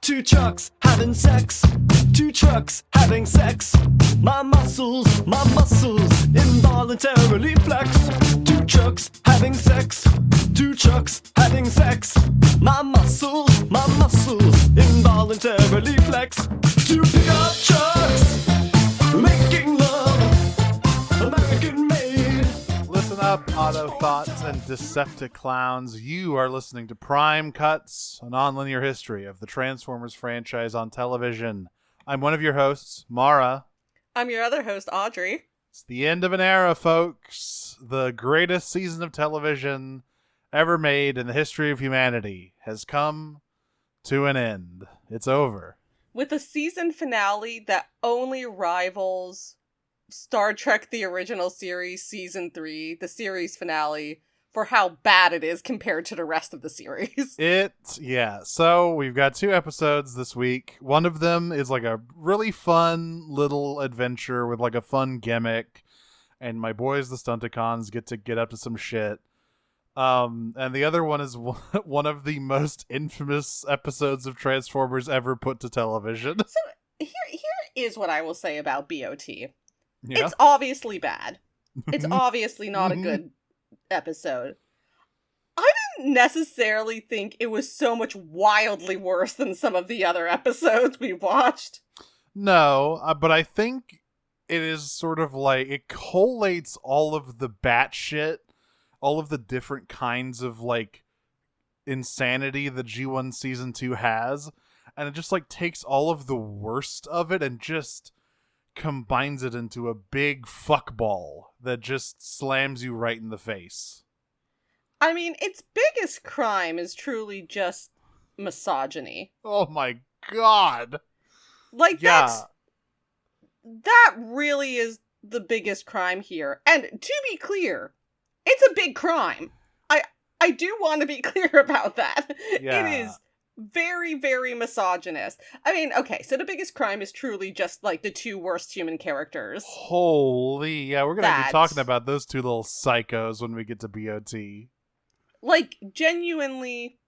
Two trucks having sex. Two trucks having sex. My muscles involuntarily flex. Two trucks having sex. Two trucks having sex. My muscles involuntarily flex. Two pickup trucks making love, American made. Listen up, Autothoughts and Decepticlowns. You are listening to Prime Cuts, a non-linear history of the Transformers franchise on television. I'm one of your hosts, Mara. I'm your other host, Audrey. It's the end of an era, folks. The greatest season of television ever made in the history of humanity has come to an end. It's over. With a season finale that only rivals Star Trek The Original Series Season 3, the series finale, for how bad it is compared to the rest of the series. So we've got 2 episodes this week. One of them is like a really fun little adventure with like a fun gimmick, and my boys, the Stunticons, get to get up to some shit. And the other one is one of the most infamous episodes of Transformers ever put to television. So here is what I will say about BOT. Yeah. It's obviously bad. It's obviously not a good episode. I didn't necessarily think it was so much wildly worse than some of the other episodes we watched. No, but I think it is sort of like, it collates all of the batshit, all of the different kinds of like insanity that G1 Season 2 has, and it just like takes all of the worst of it and just combines it into a big fuckball that just slams you right in the face. I mean, its biggest crime is truly just misogyny. Oh my god. Like, Yeah. that really is the biggest crime here. And to be clear, it's a big crime. I do want to be clear about that. Yeah. It is very, very misogynist. I mean, okay, so the biggest crime is truly just, like, the 2 worst human characters. Holy, yeah, we're gonna be talking about those 2 little psychos when we get to BOT. Like, genuinely,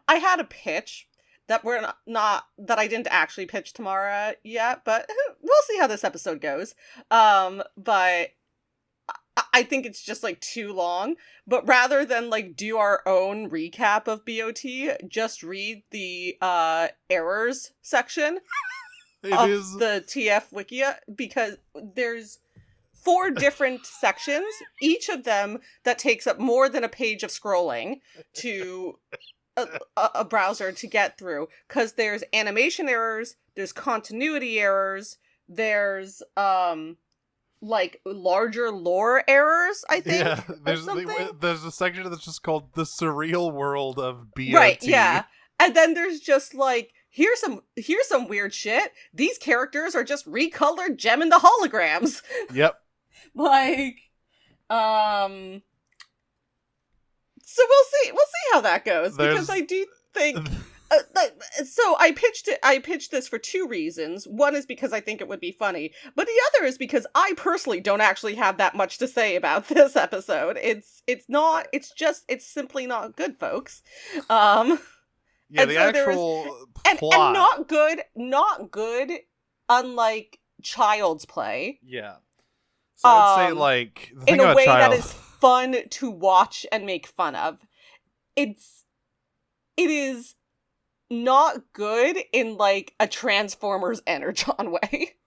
I had a pitch that that I didn't actually pitch to Mara yet, but we'll see how this episode goes. But I think it's just, like, too long. But rather than, like, do our own recap of BOT, just read the errors section of the TF Wikia, because there's 4 different sections, each of them that takes up more than a page of scrolling to a browser to get through. Because there's animation errors, there's continuity errors, there's like larger lore errors, I think. Yeah, there's a section that's just called the surreal world of BOT. Right, yeah. And then there's just like, here's some weird shit. These characters are just recolored Gem and the holograms. Yep. Like, so we'll see how that goes, because I do think so I pitched this for 2 reasons. One is because I think it would be funny, but the other is because I personally don't actually have that much to say about this episode. It's simply not good, folks. Yeah, the so actual plot. And not good, unlike Child's Play. Yeah. So I'd say, like, the thing in a about way that is fun to watch and make fun of. It is not good in, like, a Transformers Energon way.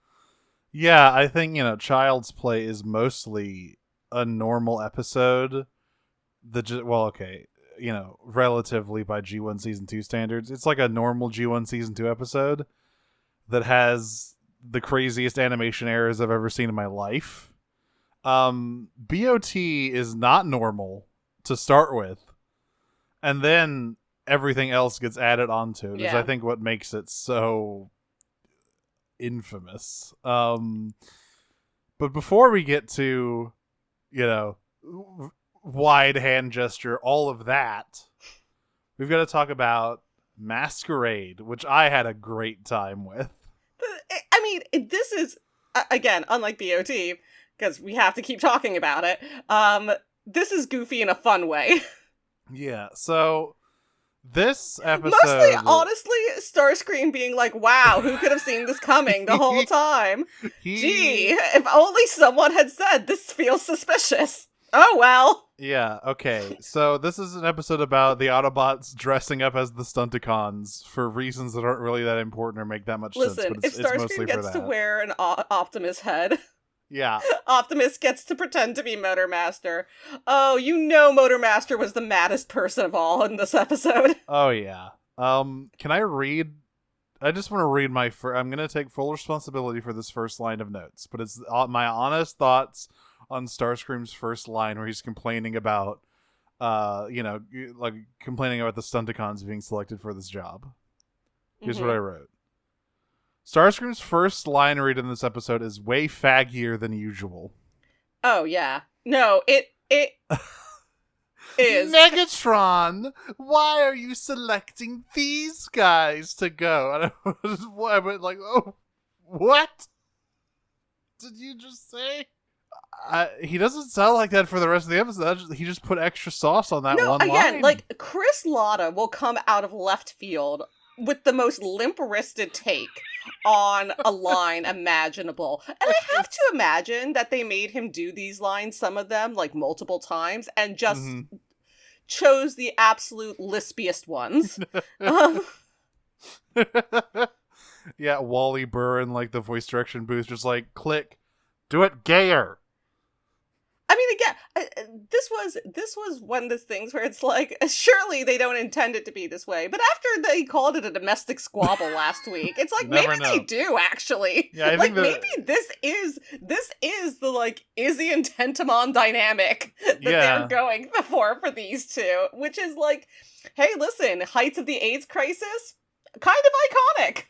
Yeah, I think, Child's Play is mostly a normal episode. Relatively by G1 Season 2 standards. It's like a normal G1 Season 2 episode that has the craziest animation errors I've ever seen in my life. BOT is not normal to start with, and then everything else gets added onto it, is I think what makes it so infamous. But before we get to, wide hand gesture, all of that, we've got to talk about Masquerade, which I had a great time with. I mean, this is, again, unlike BOT, because we have to keep talking about it, this is goofy in a fun way. Yeah, so This episode... Mostly, honestly, Starscream being like, wow, who could have seen this coming the whole time? Gee, if only someone had said, this feels suspicious. Oh, well. Yeah, okay. So this is an episode about the Autobots dressing up as the Stunticons for reasons that aren't really that important or make that much sense. Listen, But if it's mostly Starscream for gets to that. wear an Optimus head, Yeah. Optimus gets to pretend to be Motormaster. Oh, you know Motormaster was the maddest person of all in this episode. Oh, yeah. Can I read... I just want to read my... I'm going to take full responsibility for this first line of notes, but it's my honest thoughts on Starscream's first line where he's complaining about, complaining about the Stunticons being selected for this job. Here's what I wrote. Starscream's first line read in this episode is way faggier than usual. Oh, yeah. No, it is. Megatron, why are you selecting these guys to go? And I went like, oh, what? Did you just say? He doesn't sound like that for the rest of the episode. He just put extra sauce on that one line. Again, like, Chris Latta will come out of left field with the most limp-wristed take on a line imaginable. And I have to imagine that they made him do these lines, some of them, like, multiple times, and just chose the absolute lispiest ones. Yeah, Wally Burr in, like, the voice direction booth just like, click, do it gayer. I mean, again, this was one of those things where it's like, surely they don't intend it to be this way. But after they called it a domestic squabble last week, it's like, maybe they do, actually. Yeah, I like, think maybe this is the, like, Izzy and Tentamon dynamic that they're going for these two. Which is like, hey, listen, heights of the AIDS crisis, kind of iconic.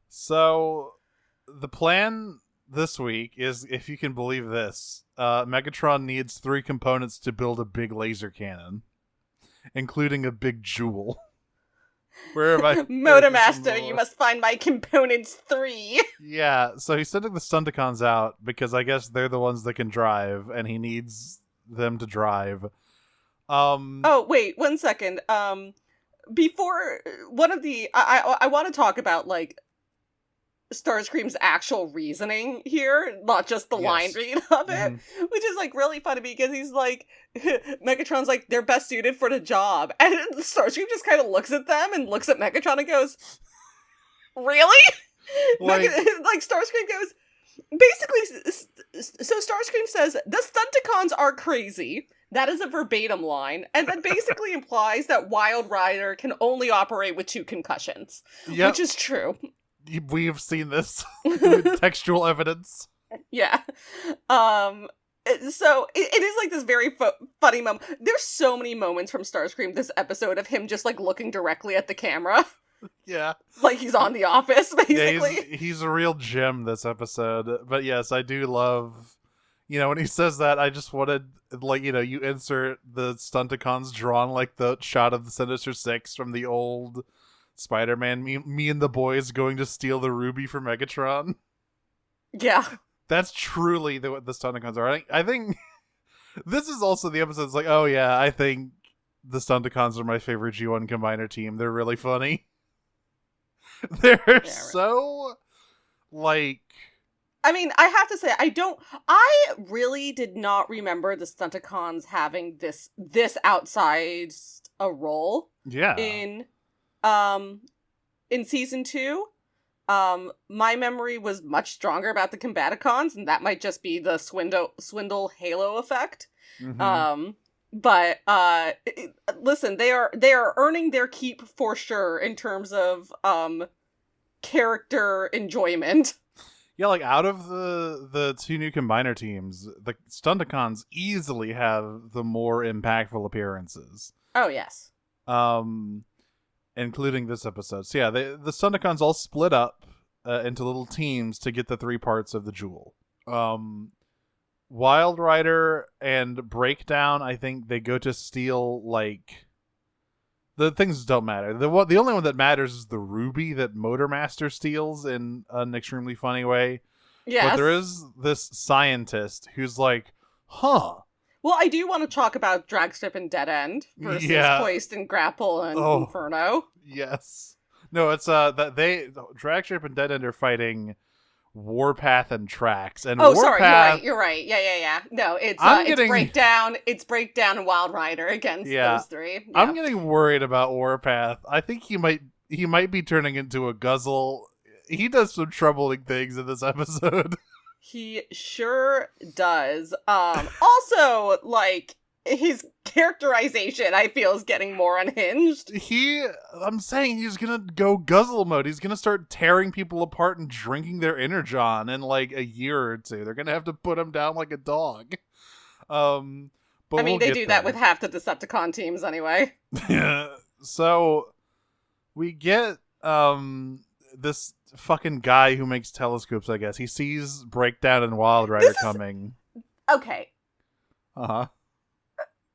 So, the plan this week is, if you can believe this, Megatron needs 3 components to build a big laser cannon, including a big jewel. Where am I? Motormaster, you must find my components 3. Yeah, so he's sending the Stunticons out because I guess they're the ones that can drive, and he needs them to drive. Oh, wait, 1 second. Before one of the, I want to talk about, like, Starscream's actual reasoning here, not just the line read of it, which is, like, really funny because he's like, Megatron's like, they're best suited for the job, and Starscream just kind of looks at them and looks at Megatron and goes, really? Like Starscream goes, basically, so Starscream says, the Stunticons are crazy. That is a verbatim line, and that basically implies that Wild Rider can only operate with 2 concussions, which is true. We have seen this with textual evidence. Yeah. So it is like this very funny moment. There's so many moments from Starscream this episode of him just like looking directly at the camera. Yeah. Like he's on The Office, basically. Yeah, he's a real gem this episode. But yes, I do love, when he says that, I just wanted, like, you insert the Stunticons drawn like the shot of the Sinister Six from the old Spider-Man, me and the boys going to steal the ruby from Megatron. Yeah. That's truly what the Stunticons are. I think this is also the episode that's like, oh yeah, I think the Stunticons are my favorite G1 Combiner team. They're really funny. They're so, like... I mean, I have to say, I really did not remember the Stunticons having this outsized a role in season 2. My memory was much stronger about the Combaticons, and that might just be the swindle halo effect. But listen, they are earning their keep for sure in terms of character enjoyment. Yeah, like, out of the 2 new Combiner teams, the Stunticons easily have the more impactful appearances. Oh, yes. Including this episode. So yeah, the Stunticons all split up into little teams to get the 3 parts of the jewel. Wild Rider and Breakdown, I think they go to steal, like... The things don't matter. The only one that matters is the ruby that Motormaster steals in an extremely funny way. Yes. But there is this scientist who's like, huh. Well, I do want to talk about Dragstrip and Dead End versus Hoist and Grapple and Inferno. Yes. No, it's that Dragstrip and Dead End are fighting Warpath and Trax. And sorry, you're right. Yeah. No, it's Breakdown and Wild Rider against those three. Yeah. I'm getting worried about Warpath. I think he might be turning into a guzzle. He does some troubling things in this episode. He sure does. Also, like, his characterization, I feel, is getting more unhinged. I'm saying he's gonna go guzzle mode. He's gonna start tearing people apart and drinking their energon in, like, a year or two. They're gonna have to put him down like a dog. But they do that with half the Decepticon teams anyway. So, we get, this fucking guy who makes telescopes, I guess. He sees Breakdown and Wild Rider coming. Okay. Uh-huh.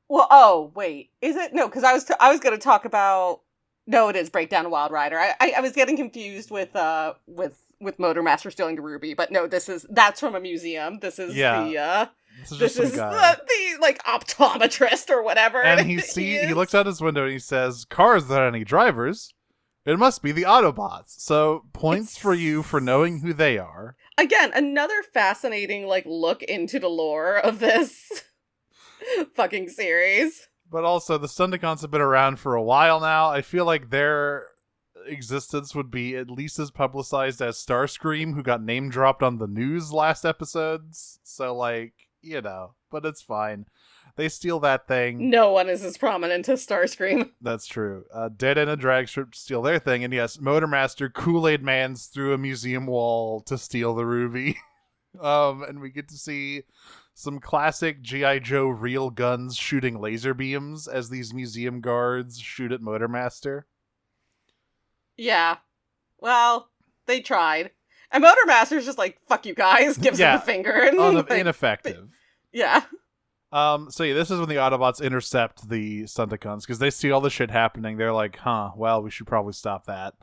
Well, wait. Is it? No, because I was going to talk about... No, it is Breakdown and Wild Rider. I was getting confused with Motormaster stealing the ruby, but no, that's from a museum. This is the like optometrist or whatever. And he looks out his window and he says, "Cars without any drivers. It must be the Autobots." So points for you for knowing who they are. Again, another fascinating look into the lore of this fucking series. But also, the Stunticons have been around for a while now. I feel like their existence would be at least as publicized as Starscream, who got name dropped on the news last episodes. So, but it's fine. They steal that thing. No one is as prominent as Starscream. That's true. Dead End and Dragstrip steal their thing, and yes, Motormaster Kool-Aid Man's through a museum wall to steal the ruby. And we get to see some classic G.I. Joe real guns shooting laser beams as these museum guards shoot at Motormaster. Yeah. Well, they tried. And Motormaster's just like, fuck you guys, gives him the finger. And ineffective. Yeah. This is when the Autobots intercept the Stunticons, because they see all the shit happening. They're like, well, we should probably stop that.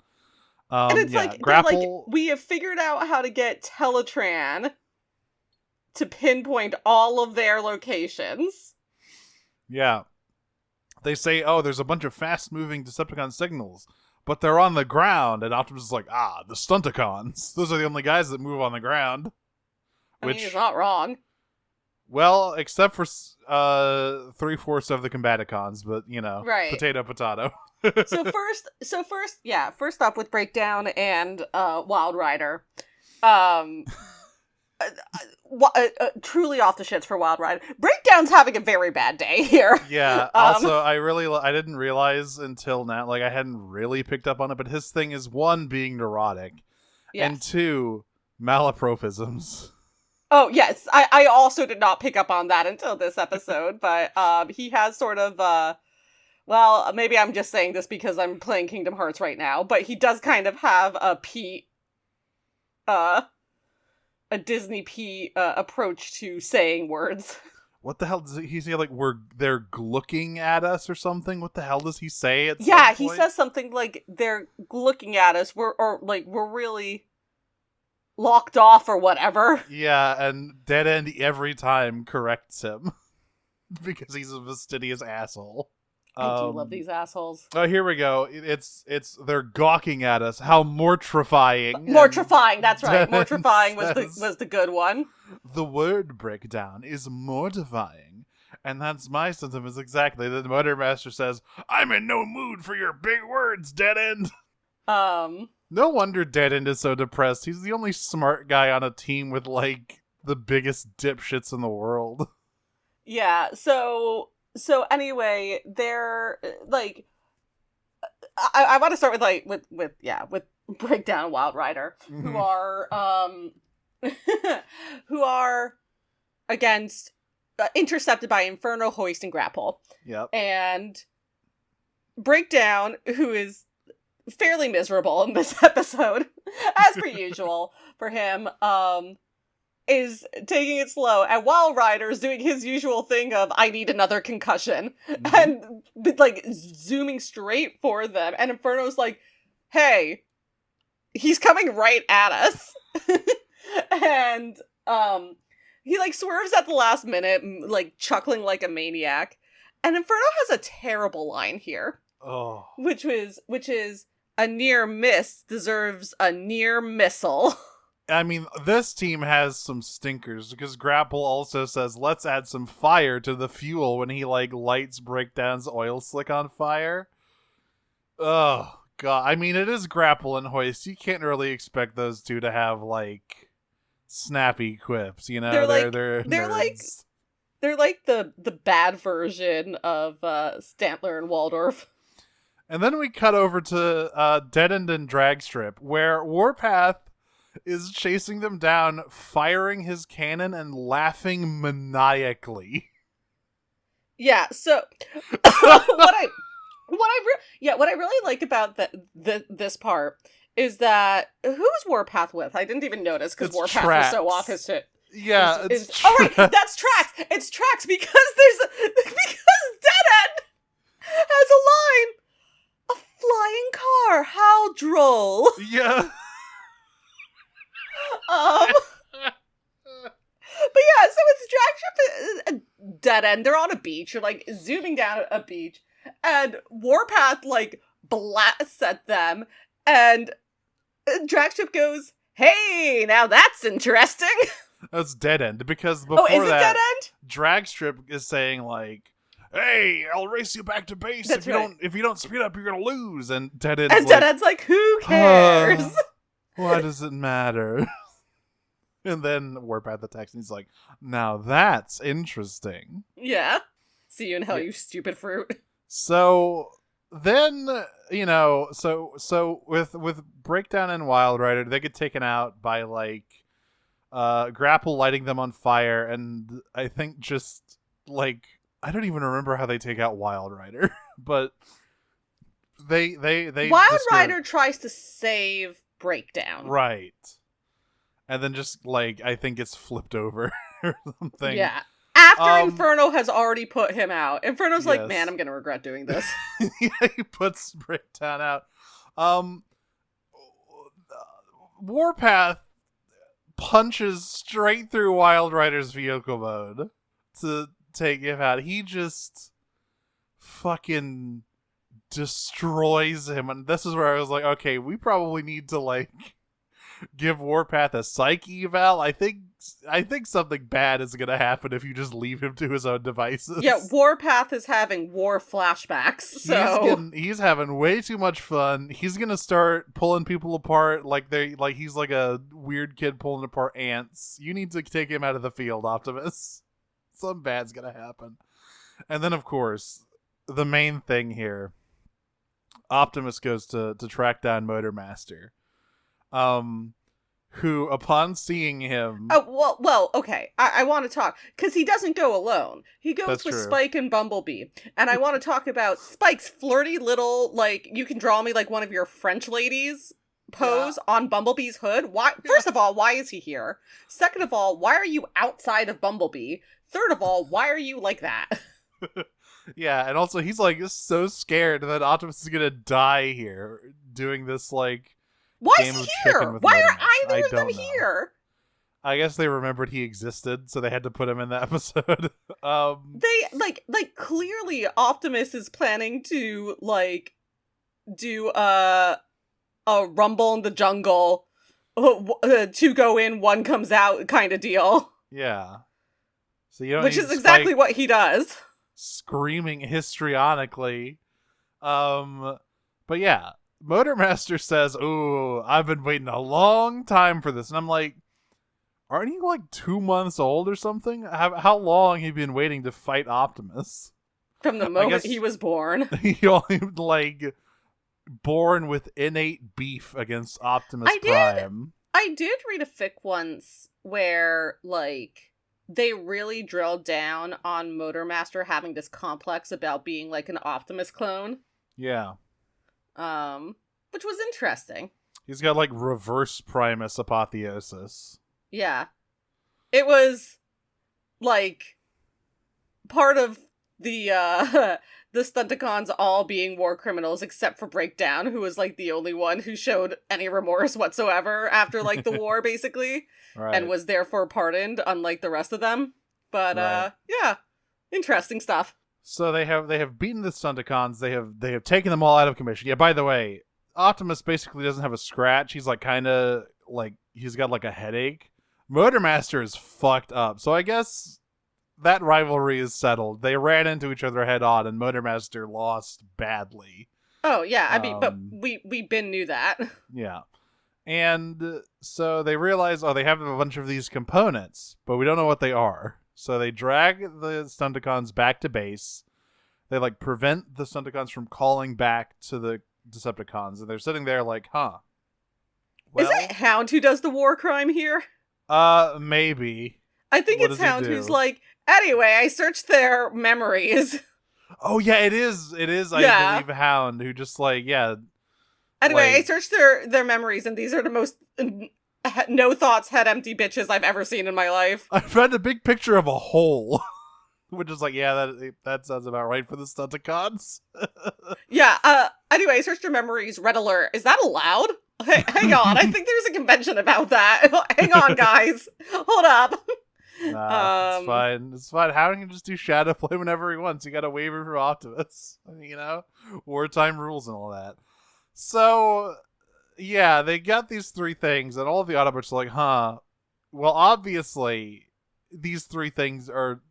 And it's Grapple... we have figured out how to get Teletran to pinpoint all of their locations. Yeah. They say, there's a bunch of fast-moving Decepticon signals, but they're on the ground, and Optimus is like, the Stunticons. Those are the only guys that move on the ground. I mean, he's not wrong. Well, except for 3/4 of the Combaticons, but right. Potato. First up with Breakdown and Wild Rider. Truly off the shits for Wild Rider. Breakdown's having a very bad day here. Yeah. Also, I didn't realize until now, I hadn't really picked up on it, but his thing is, 1, being neurotic, and 2, malapropisms. Oh, yes. I also did not pick up on that until this episode, but he has sort of, well, maybe I'm just saying this because I'm playing Kingdom Hearts right now, but he does kind of have a Disney Pete approach to saying words. What the hell does he say? They're looking at us or something? What the hell does he say at some point? He says something like, they're looking at us, we're really... locked off or whatever. Yeah, and Dead End every time corrects him because he's a fastidious asshole. I do love these assholes. Oh, here we go. It's they're gawking at us. How mortifying! Mortifying, that's right. Mortifying was the good one. The word Breakdown is mortifying, and that's my sentiment exactly. The Motormaster says, "I'm in no mood for your big words, Dead End." No wonder Dead End is so depressed. He's the only smart guy on a team with, the biggest dipshits in the world. Yeah, so anyway, they're, I want to start with Breakdown and Wild Rider, mm-hmm. who are against, intercepted by Inferno, Hoist, and Grapple. Yep. And Breakdown, who is fairly miserable in this episode, as per usual for him, is taking it slow, and Wild Rider's doing his usual thing of, I need another concussion, and zooming straight for them, and Inferno's like, hey, he's coming right at us. And He like swerves at the last minute, like chuckling like a maniac. And Inferno has a terrible line here. Oh. Which is a near miss deserves a near missile. I mean, this team has some stinkers because Grapple also says, let's add some fire to the fuel when he, like, lights Breakdown's oil slick on fire. Oh, God. I mean, it is Grapple and Hoist. You can't really expect those two to have, like, snappy quips, you know? They're nerds. like the bad version of Stantler and Waldorf. And then we cut over to Dead End and Dragstrip, where Warpath is chasing them down, firing his cannon and laughing maniacally. Yeah, so what I really like about this part is that who's Warpath with? I didn't even notice because Warpath was so off his shit. Yeah, oh right, that's Trax. It's Trax because Dead End has a line. A flying car. How droll. Yeah. But yeah, so it's Dragstrip, Dead End. They're on a beach. You're like zooming down a beach, and Warpath like blasts at them, and Dragstrip goes, "Hey, now that's interesting." That's Dead End because before is it that, Dead End? Dragstrip is saying like, "Hey, I'll race you back to base. That's right. If you don't speed up, you're gonna lose." And Dead End's like, "Who cares?" Why does it matter? And then Warpath attacks and he's like, now that's interesting. Yeah. See you in hell, you stupid fruit. So then, so with Breakdown and Wild Rider, they get taken out by like Grapple lighting them on fire, and I think just like I don't even remember how they take out Wild Rider, but they Wild Rider tries to save Breakdown. Right. And then just, like, I think it's flipped over or something. Yeah. After Inferno has already put him out. Inferno's like, yes. man, I'm gonna regret doing this. Yeah, he puts Breakdown out. Warpath punches straight through Wild Rider's vehicle mode to take him out. He just fucking destroys him, and this is where I was like, okay, we probably need to like give Warpath a psych eval. I think something bad is gonna happen if you just leave him to his own devices. Yeah, Warpath is having war flashbacks, so he's having way too much fun. He's gonna start pulling people apart like he's like a weird kid pulling apart ants. You need to take him out of the field, Optimus. Something bad's gonna happen. And then of course, the main thing here, Optimus goes to track down Motormaster, who, upon seeing him... Oh, well, okay. I want to talk, because he doesn't go alone. He goes with true. Spike and Bumblebee. And I want to talk about Spike's flirty little, like, you can draw me like one of your French ladies pose on Bumblebee's hood. Why? First of all, why is he here? Second of all, why are you outside of Bumblebee? Third of all, why are you like that? Yeah, and also he's like so scared that Optimus is gonna die here doing this like. Why is he here? Why are either of them here? I guess they remembered he existed, so they had to put him in the episode. They like clearly Optimus is planning to like do a rumble in the jungle, two go in, one comes out kind of deal. Yeah. So you don't which is exactly what he does. Screaming histrionically. But yeah, Motormaster says, "Ooh, I've been waiting a long time for this." And I'm like, aren't you like 2 months old or something? How long have you been waiting to fight Optimus? From the moment he was born. He only like born with innate beef against Optimus Prime. I did read a fic once where like they really drilled down on Motormaster having this complex about being like an Optimus clone. Yeah. Which was interesting. He's got like reverse Primus apotheosis. Yeah. It was like part of the the Stunticons all being war criminals except for Breakdown, who was like the only one who showed any remorse whatsoever after like the war, basically, and Right. was therefore pardoned, unlike the rest of them. But Right. yeah, interesting stuff. So they have beaten the Stunticons. They have taken them all out of commission. Yeah. By the way, Optimus basically doesn't have a scratch. He's like kind of like he's got like a headache. Motormaster is fucked up. So I guess that rivalry is settled. They ran into each other head on, and Motormaster lost badly. Oh yeah, I mean, but Um, we been knew that. Yeah. And so they realize, oh, they have a bunch of these components, but we don't know what they are. So they drag the Stunticons back to base. They like prevent the Stunticons from calling back to the Decepticons, and they're sitting there like, huh. Is it Hound who does the war crime here? Maybe. I think What it's does he Hound do? who's like, anyway, I searched their memories. Oh yeah, it is. It is, I Yeah. believe, Hound who just like, yeah. Anyway, I Like- searched their memories, and these are the most no thoughts, head empty bitches I've ever seen in my life. I found a big picture of a hole. Which is like, yeah, that sounds about right for the Stunticons. Yeah, anyway, I searched their memories, red alert. Is that allowed? Hang on, I think there's a convention about that. Hang on, guys. Hold up. Nah, it's fine. It's fine. How can he just do shadow play whenever he wants? You got a waiver for Optimus. You know? Wartime rules and all that. So, yeah, they got these three things, and all of the Autobots are like, huh. Well, obviously, these three things are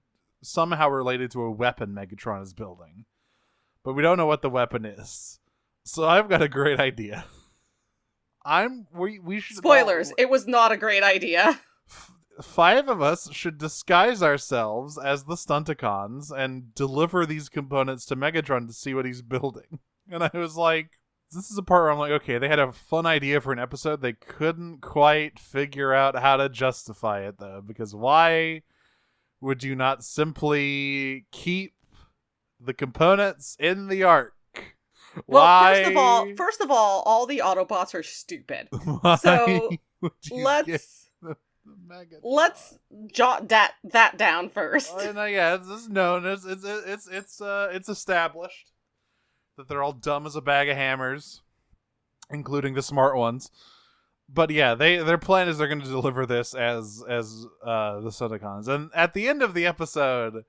somehow related to a weapon Megatron is building. But we don't know what the weapon is. So I've got a great idea. We should Spoilers, it was not a great idea. 5 of us should disguise ourselves as the Stunticons and deliver these components to Megatron to see what he's building. And I was like, this is a part where I'm like, okay, they had a fun idea for an episode. They couldn't quite figure out how to justify it, though, because why would you not simply keep the components in the Ark? Well, Why? first of all the Autobots are stupid. Why So, would you get Let's the Megatron? let's jot that down first. Oh, no, yeah, it's known. It's established that they're all dumb as a bag of hammers, including the smart ones. But yeah, their plan is they're going to deliver this as the Stunticons, and at the end of the episode,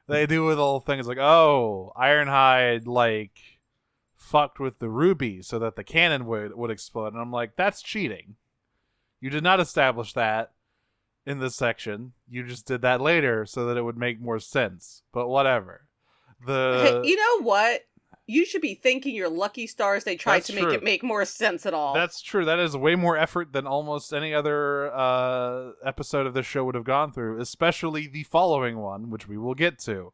they do a little thing. It's like, oh, Ironhide like fucked with the ruby so that the cannon would explode, and I'm like, that's cheating. You did not establish that in this section. You just did that later so that it would make more sense. But whatever. Hey, you know what? You should be thanking your lucky stars they tried That's to make true. it make more sense at all. That's true. That is way more effort than almost any other episode of this show would have gone through, especially the following one, which we will get to.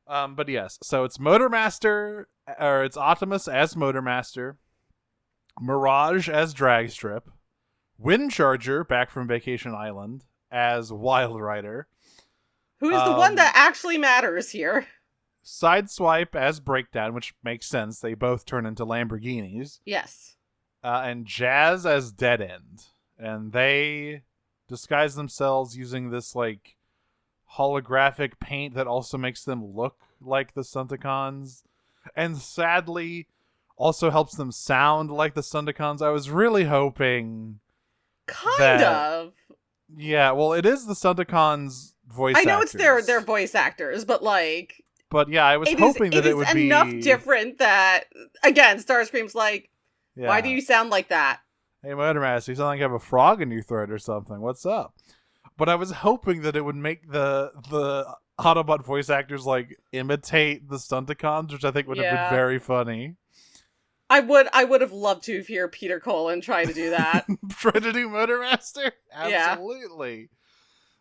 But yes, so it's Motormaster, or it's Optimus as Motormaster, Mirage as Dragstrip, Windcharger back from Vacation Island as Wild Rider, Who is the one that actually matters here? Sideswipe as Breakdown, which makes sense. They both turn into Lamborghinis. Yes. And Jazz as Dead End. And they disguise themselves using this, like, holographic paint that also makes them look like the Stunticons. And sadly, also helps them sound like the Stunticons. I was really hoping... Kind of. Yeah, well, it is the Stunticons' voice I know actors. it's their voice actors, but like But yeah, I was hoping that it would be... enough different that, again, Starscream's like, Yeah. why do you sound like that? Hey, Motormaster, you sound like you have a frog in your throat or something. What's up? But I was hoping that it would make the Autobot voice actors like imitate the Stunticons, which I think would have Yeah. been very funny. I would have loved to hear Peter Cullen try to do that. Try to do Motormaster? Yeah. Absolutely.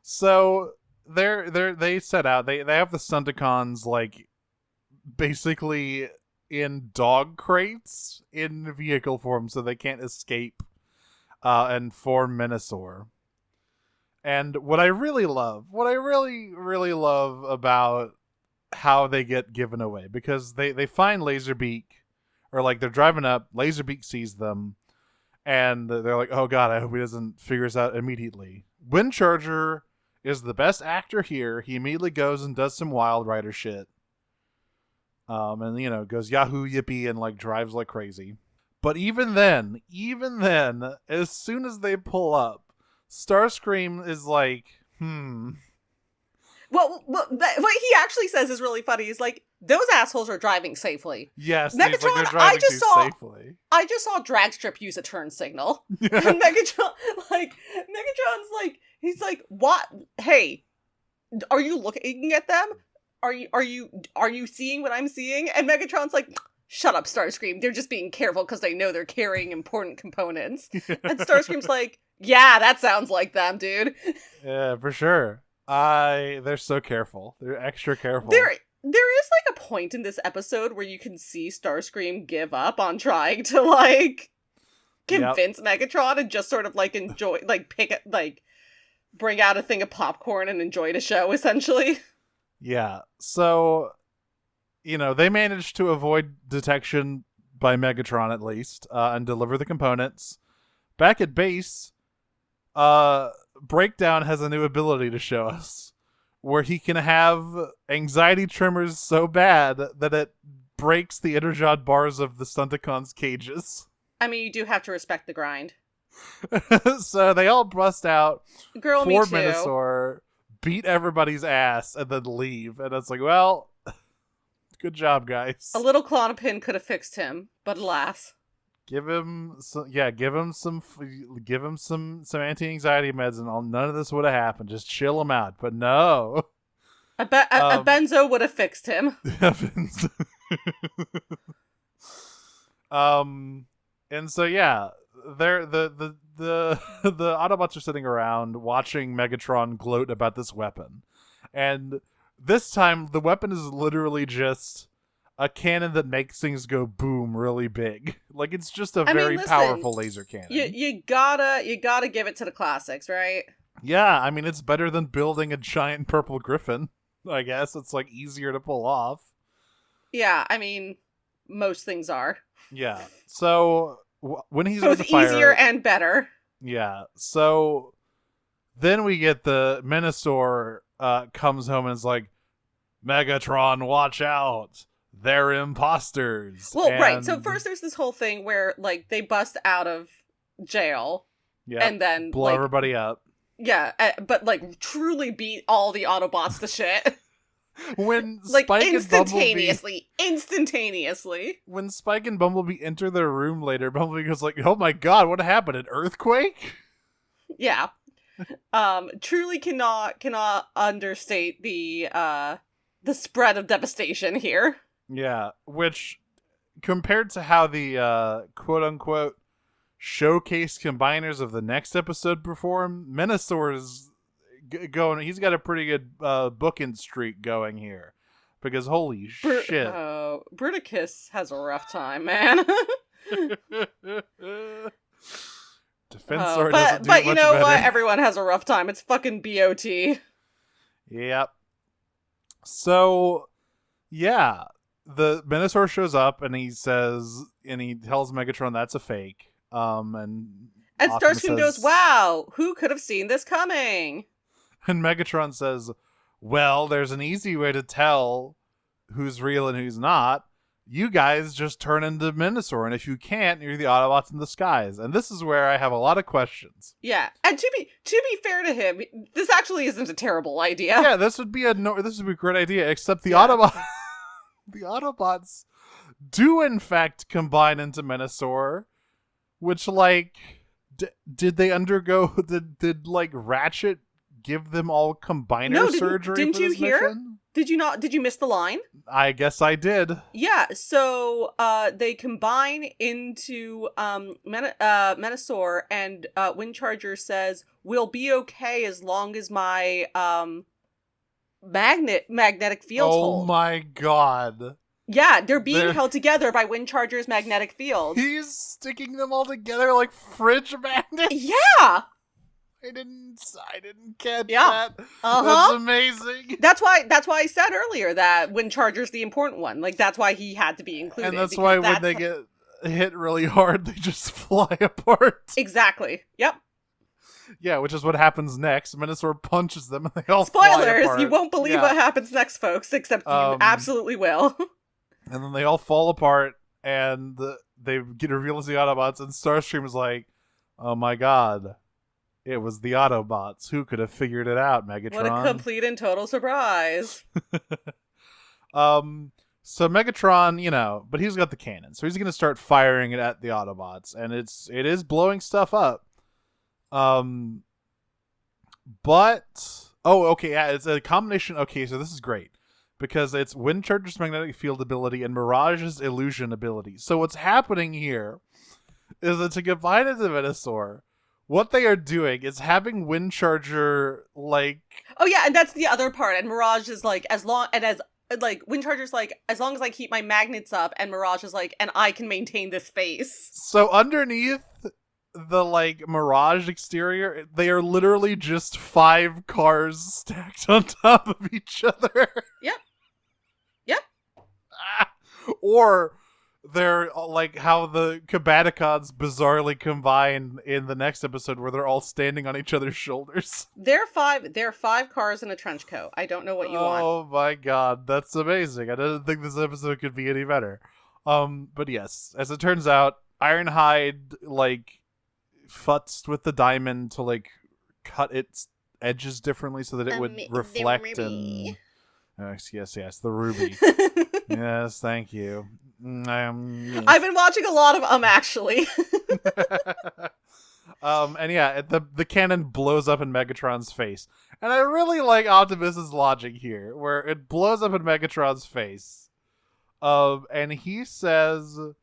So they set out. They have the Stunticons like basically in dog crates in vehicle form, so they can't escape and form Menasor. And what I really love about how they get given away, because they find Laserbeak, or like they're driving up, Laserbeak sees them, and they're like, oh god, I hope he doesn't figure us out immediately. Windcharger is the best actor here. He immediately goes and does some Wild Rider shit. And goes Yahoo Yippee and like drives like crazy. But even then, as soon as they pull up, Starscream is like, Well, what he actually says is really funny. He's like, those assholes are driving safely. Yes, Megatron, he's like, they're driving too safely. I just saw Dragstrip use a turn signal. And Megatron's like, he's like, what? Hey, are you looking at them? Are you seeing what I'm seeing? And Megatron's like, shut up, Starscream. They're just being careful because they know they're carrying important components. And Starscream's like, yeah, that sounds like them, dude. Yeah, for sure. They're so careful. They're extra careful. There is like a point in this episode where you can see Starscream give up on trying to like convince Megatron and just sort of like enjoy, like bring out a thing of popcorn and enjoy the show, essentially. Yeah. So, they managed to avoid detection by Megatron at least, and deliver the components. Back at base, Breakdown has a new ability to show us, where he can have anxiety tremors so bad that it breaks the energon bars of the Stunticons' cages. I mean, you do have to respect the grind. So they all bust out. Girl, me for too. Menasor, beat everybody's ass, and then leave. And it's like, well, good job, guys. A little Clonopin could have fixed him, but alas. Give him some anti-anxiety meds, and none of this would have happened. Just chill him out. But no, a benzo would have fixed him. And so they're the Autobots are sitting around watching Megatron gloat about this weapon, and this time the weapon is literally just a cannon that makes things go boom really big. Like, it's just a very powerful laser cannon. You gotta give it to the classics, right? Yeah, I mean, it's better than building a giant purple griffin. I guess it's like easier to pull off. Yeah, I mean, most things are. Yeah. So when he's both with the fire, easier and better. Yeah. So then we get the Menasor comes home and is like, Megatron, watch out. They're imposters. Well, right. So first there's this whole thing where like they bust out of jail. Yeah. And then blow everybody up. Yeah, but like truly beat all the Autobots to shit. When like Spike instantaneously. When Spike and Bumblebee enter their room later, Bumblebee goes like, "Oh my god, what happened? An earthquake?" Yeah. Truly cannot understate the spread of devastation here. Yeah, which compared to how the quote unquote showcase combiners of the next episode perform, Menasor is going. He's got a pretty good booking streak going here, because holy shit, Bruticus has a rough time, man. Defensor doesn't do but you much know better. what? Everyone has a rough time. It's fucking BOT. Yep. So, yeah, the Menasor shows up and he tells Megatron that's a fake. And Starscream goes, "Wow, who could have seen this coming?" And Megatron says, "Well, there's an easy way to tell who's real and who's not. You guys just turn into Menasor, and if you can't, you're the Autobots in disguise." And this is where I have a lot of questions. Yeah, and to be fair to him, this actually isn't a terrible idea. Yeah, this would be a great idea, except the Autobots the Autobots do in fact combine into Menasor, which like did they undergo did like Ratchet give them all combiner surgery? Didn't for you this hear? mission? Did you not? Did you miss the line? I guess I did. Yeah, so they combine into Menasor, and Windcharger says, "We'll be okay as long as my magnetic fields hold." Oh my god. Yeah, they're being held together by Windcharger's magnetic field. He's sticking them all together like fridge magnets? Yeah! I didn't catch that. Uh-huh. That's amazing. That's why I said earlier that Windcharger's the important one. Like, that's why he had to be included. And that's why when they get hit really hard, they just fly apart. Exactly. Yep. Yeah, which is what happens next. Minosaur punches them and they all fly Spoilers! apart. You won't believe Yeah. what happens next, folks, except you absolutely will. And then they all fall apart and they get revealed as the Autobots, and Starscream is like, oh my god, it was the Autobots. Who could have figured it out, Megatron? What a complete and total surprise. So Megatron, but he's got the cannon, so he's gonna start firing it at the Autobots, and it is blowing stuff up. But okay, yeah, it's a combination. Okay, so this is great because it's Windcharger's magnetic field ability and Mirage's illusion ability. So what's happening here is that to combine it to Venusaur, what they are doing is having Windcharger Oh yeah, and that's the other part. And Mirage is like, Windcharger's like, as long as I keep my magnets up, and Mirage is like, and I can maintain this face. So underneath the Mirage exterior, they are literally just 5 cars stacked on top of each other. Yep. Or they're like how the Combaticons bizarrely combine in the next episode, where they're all standing on each other's shoulders. They're 5 cars in a trench coat. I don't know what you want. Oh my god, that's amazing. I didn't think this episode could be any better. But yes, as it turns out, Ironhide futzed with the diamond to cut its edges differently so that it would reflect and yes, the ruby. Yes, thank you. Yes. I've been watching a lot of actually. And yeah, the cannon blows up in Megatron's face. And I really like Optimus's logic here, where it blows up in Megatron's face. And he says, oh,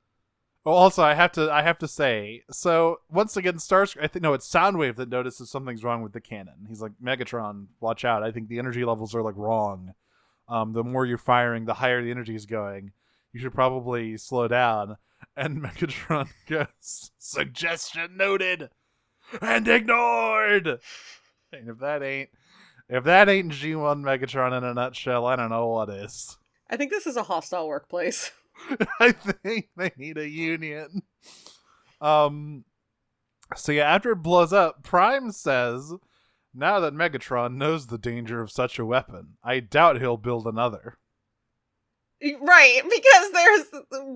also I have to say, so once again, it's Soundwave that notices something's wrong with the cannon. He's like, Megatron, watch out. I think the energy levels are wrong. The more you're firing, the higher the energy is going. You should probably slow down. And Megatron goes, suggestion noted and ignored. And if that ain't G1 Megatron in a nutshell, I don't know what is. I think this is a hostile workplace. I think they need a union. So yeah, after it blows up, Prime says, now that Megatron knows the danger of such a weapon, I doubt he'll build another. Right, because there's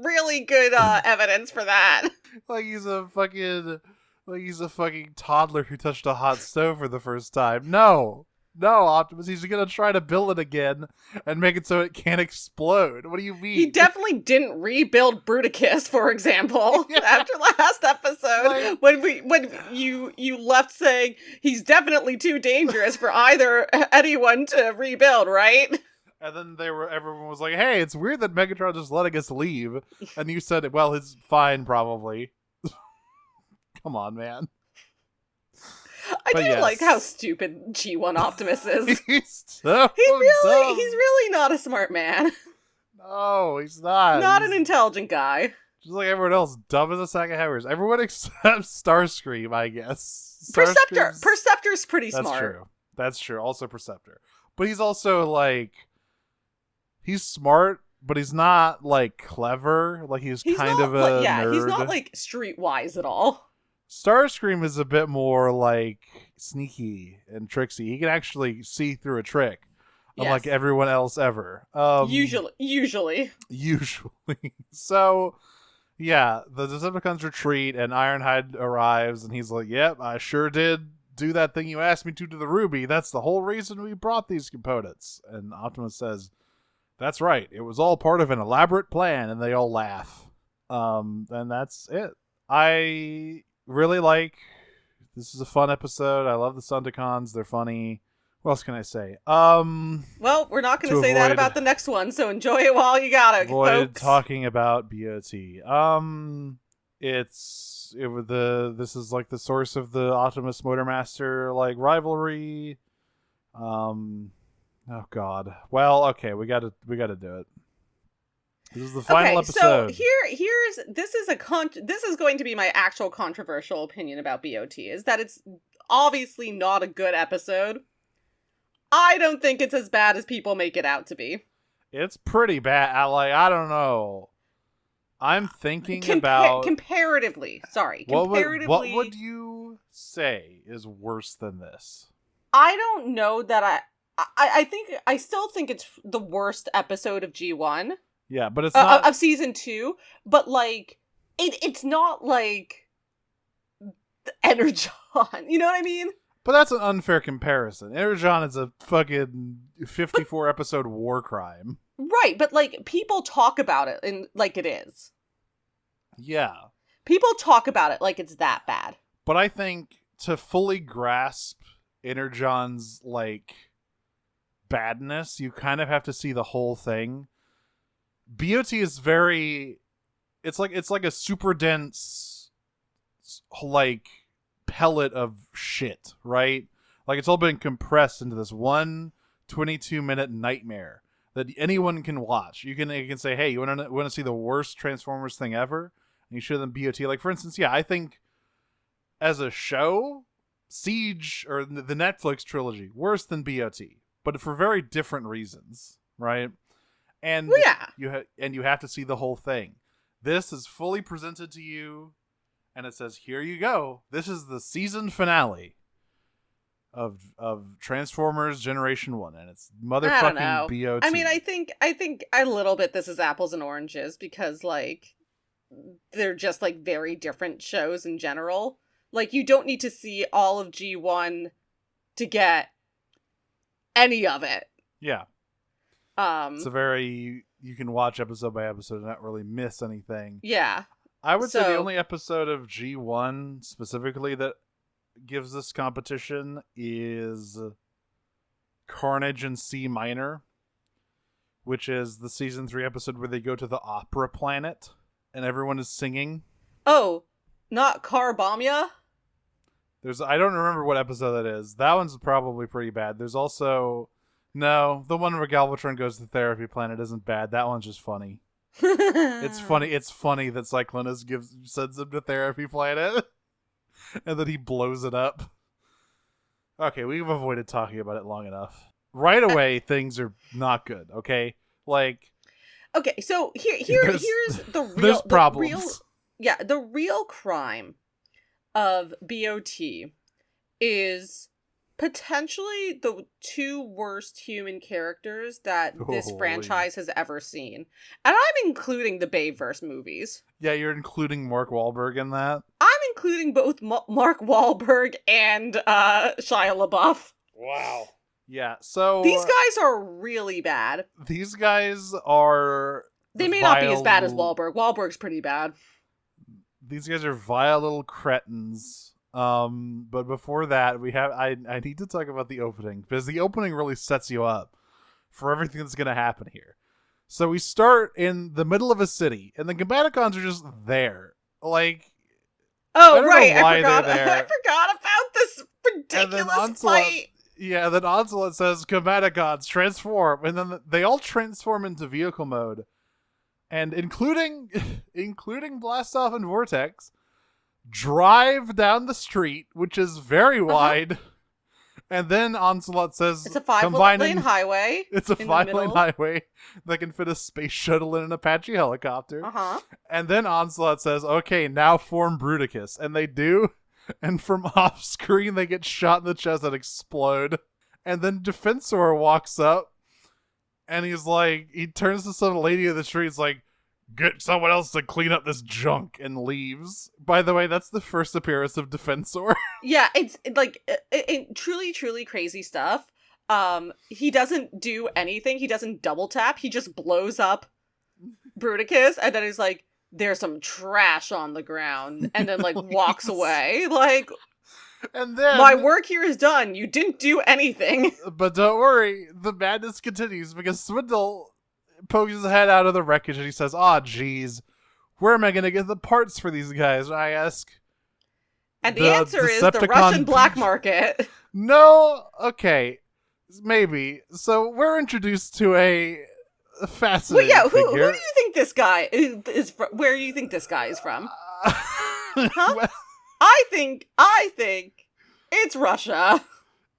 really good evidence for that. He's a fucking toddler who touched a hot stove for the first time. No, Optimus, he's gonna try to build it again and make it so it can't explode. What do you mean? He definitely didn't rebuild Bruticus, for example, after last episode, when you left saying he's definitely too dangerous for anyone to rebuild, right? And then everyone was like, hey, it's weird that Megatron just letting us leave. And you said, well, it's fine, probably. Come on, man. I do like how stupid G1 Optimus is. He's so dumb. He's really not a smart man. No, he's not. Not an intelligent guy. Just like everyone else, dumb as a sack of hammers. Everyone except Starscream, I guess. Perceptor's pretty smart. That's true. Also Perceptor. But he's also he's smart, but he's not clever. He's kind of a nerd. He's not streetwise at all. Starscream is a bit more sneaky and tricksy. He can actually see through a trick, unlike everyone else ever. Usually. So, yeah, the Decepticons retreat and Ironhide arrives, and he's like, "Yep, I sure did do that thing you asked me to the Ruby. That's the whole reason we brought these components." And Optimus says, "That's right. It was all part of an elaborate plan," and they all laugh. And that's it. I really this is a fun episode. I love the Sundicons. They're funny. What else can I say? Well, we're not going to say that about the next one, so enjoy it while you got it, avoid folks. talking about BOT. This is the source of the Optimus Motormaster rivalry. Oh god. Well, okay, we got to do it. This is the final episode. So this is going to be my actual controversial opinion about BOT, is that it's obviously not a good episode. I don't think it's as bad as people make it out to be. It's pretty bad. I don't know. I'm thinking about comparatively. Sorry, What would you say is worse than this? I don't know that I think I still think it's the worst episode of G1. Yeah, but it's not of season 2, but like it's not like Energon. You know what I mean? But that's an unfair comparison. Energon is a fucking 54 episode war crime. Right, but like people talk about it and like it is. Yeah. People talk about it like it's that bad. But I think to fully grasp Energon's like badness, you kind of have to see the whole thing. BOT is very it's like a super dense like pellet of shit, right? Like it's all been compressed into this one 22-minute nightmare that anyone can watch. You can say, hey, you want to see the worst Transformers thing ever? And you show them BOT. Like, for instance, yeah, I think as a show, Siege, or the Netflix trilogy, worse than BOT. But for very different reasons, right? And well, yeah. you have to see the whole thing. This is fully presented to you, and it says, here you go. This is the season finale of Transformers Generation 1, and it's motherfucking BOT. I mean, I think a little bit this is apples and oranges, because like they're just like very different shows in general. Like you don't need to see all of G1 to get any of it. Yeah. It's a very, you can watch episode by episode and not really miss anything. Yeah. I would say the only episode of G1 specifically that gives this competition is Carnage in C Minor, which is the season 3 episode where they go to the opera planet and everyone is singing. Oh, not Carbomia? I don't remember what episode that is. That one's probably pretty bad. There's also no, the one where Galvatron goes to therapy planet isn't bad. That one's just funny. It's funny that Cyclonus sends him to therapy planet and then he blows it up. Okay, we've avoided talking about it long enough. Right away, things are not good, okay? Like, okay, so here's the real there's problems. The real crime of BOT is potentially the 2 worst human characters that this franchise has ever seen. And I'm including the Bayverse movies. Yeah, you're including Mark Wahlberg in that? I'm including both Mark Wahlberg and Shia LaBeouf. Wow. Yeah, so these guys are really bad. These guys are... They may not be as bad as Wahlberg. Wahlberg's pretty bad. These guys are vile little cretins. But before that, I need to talk about the opening, because the opening really sets you up for everything that's going to happen here. So we start in the middle of a city, and the Combaticons are just there. Like, oh, right, I forgot about this ridiculous fight. Yeah, then Onslaught says, Combaticons, transform, and then they all transform into vehicle mode, and including Blastoff and Vortex, drive down the street, which is very wide, and then Onslaught says, it's a 5-lane highway. It's a 5-lane highway that can fit a space shuttle and an Apache helicopter. And then Onslaught says, okay, now form Bruticus, and they do, and from off screen they get shot in the chest and explode. And then Defensor walks up, and he's like, he turns to some lady in the street, he's like, get someone else to clean up this junk, and leaves. By the way, that's the first appearance of Defensor. Yeah, it's like truly, truly crazy stuff. He doesn't do anything. He doesn't double tap. He just blows up Bruticus, and then he's like, there's some trash on the ground, and then like walks away. Like, and then my work here is done. You didn't do anything. But don't worry, the madness continues, because Swindle pokes his head out of the wreckage and he says, "Aw, geez, where am I going to get the parts for these guys?" I ask. And the answer is the Russian black market. No, okay, maybe. So we're introduced to a fascinating figure. Who do you think this guy is from? Where do you think this guy is from? Huh? Well, I think it's Russia.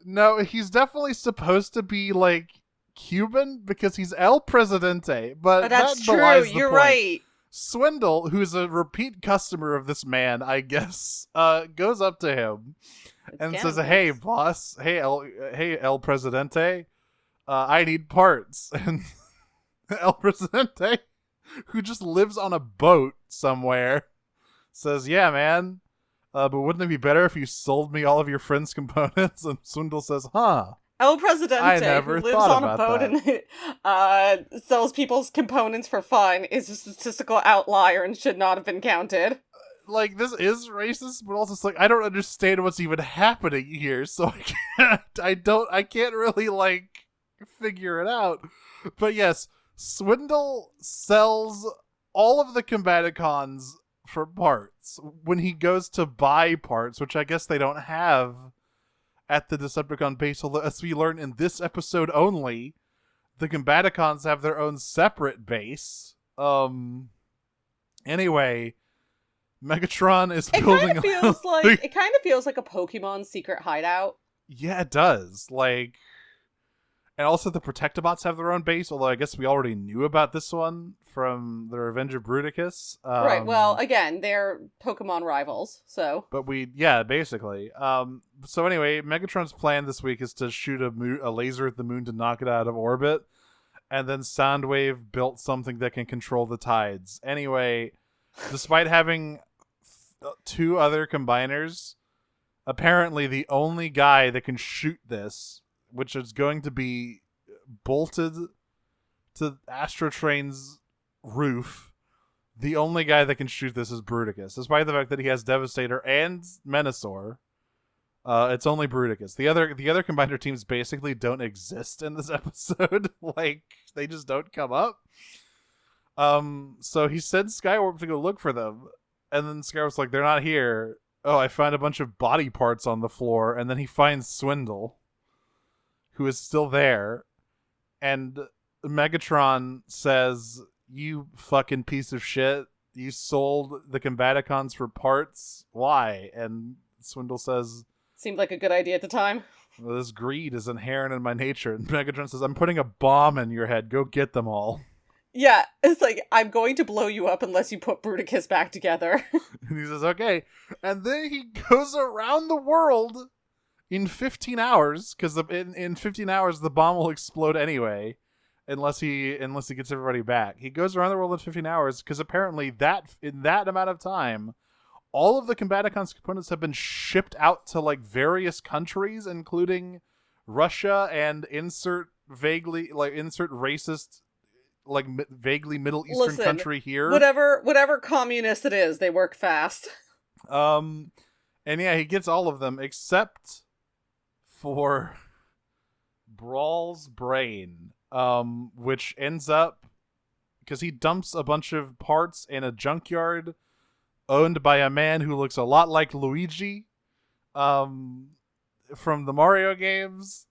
No, he's definitely supposed to be like Cuban because he's El Presidente, but that's that true. belies the You're point. right. Swindle, who's a repeat customer of this man, I guess, goes up to him and says, "Hey, boss. Hey, El Presidente. I need parts." And El Presidente, who just lives on a boat somewhere, says, "Yeah, man. But wouldn't it be better if you sold me all of your friends' components?" And Swindle says, "Huh. El Presidente, I never who lives thought on a about boat and sells people's components for fun, is a statistical outlier and should not have been counted. Like, this is racist, but also it's like, I don't understand what's even happening here, so I can't really, like, figure it out. But yes, Swindle sells all of the Combaticons for parts when he goes to buy parts, which I guess they don't have at the Decepticon base, although as we learn in this episode only, the Combaticons have their own separate base. Anyway, Megatron is building. It kind of feels like a Pokemon secret hideout. Yeah, it does. Like, and also the Protectobots have their own base, although I guess we already knew about this one from the Revenge of Bruticus. Right, well, again, they're Pokemon rivals, so. But basically. So anyway, Megatron's plan this week is to shoot a laser at the moon to knock it out of orbit, and then Soundwave built something that can control the tides. Anyway, despite having 2 other combiners, apparently the only guy that can shoot this, which is going to be bolted to Astrotrain's roof, the only guy that can shoot this is Bruticus. Despite the fact that he has Devastator and Menasor, it's only Bruticus. The other combiner teams basically don't exist in this episode. Like, they just don't come up. So he sends Skywarp to go look for them, and then Skywarp's like, "They're not here. Oh, I found a bunch of body parts on the floor," and then he finds Swindle, who is still there, and Megatron says, "You fucking piece of shit. You sold the Combaticons for parts. Why?" And Swindle says, "Seemed like a good idea at the time." "Well, this greed is inherent in my nature." And Megatron says, "I'm putting a bomb in your head. Go get them all." Yeah, it's like, "I'm going to blow you up unless you put Bruticus back together." And he says, "Okay." And then he goes around the world in 15 hours, because in 15 hours the bomb will explode anyway, unless he gets everybody back. He goes around the world in 15 hours because apparently in that amount of time, all of the Combaticons components have been shipped out to like various countries, including Russia and insert racist, like vaguely Middle Eastern country here. Whatever communist it is, they work fast. And yeah, he gets all of them except for Brawl's brain, which ends up because he dumps a bunch of parts in a junkyard owned by a man who looks a lot like Luigi, from the Mario games.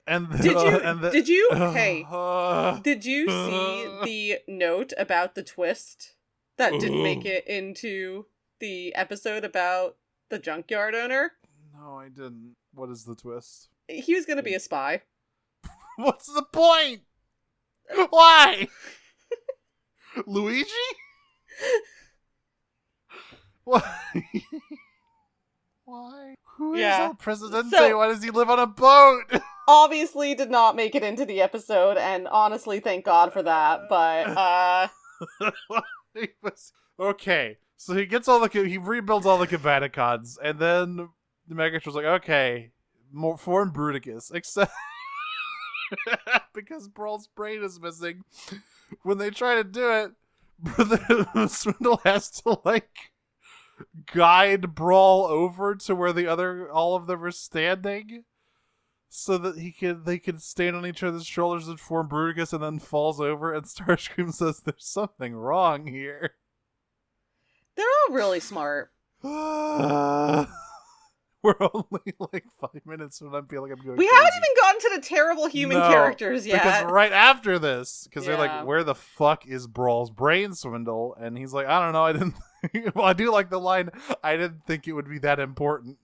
And did you see the note about the twist that didn't make it into the episode about the junkyard owner? No, I didn't. What is the twist? He was gonna be a spy. What's the point? Why? Luigi? Why? Why? Who is El Presidente? Why does he live on a boat? Obviously did not make it into the episode, and honestly, thank God for that, but, Okay, so he rebuilds all the Combaticons, and then the Megatron's like, "Okay, form Bruticus," except because Brawl's brain is missing. When they try to do it, Swindle has to, like, guide Brawl over to where all of them are standing, so that they can stand on each other's shoulders and form Bruticus, and then falls over, and Starscream says, "There's something wrong here." They're all really smart. We're only like 5 minutes and I feel like I'm going We crazy. haven't even gotten to the terrible human characters yet. Because right after this, they're like, "Where the fuck is Brawl's brain, Swindle?" And he's like, "I don't know, I didn't well, I do like the line, "I didn't think it would be that important."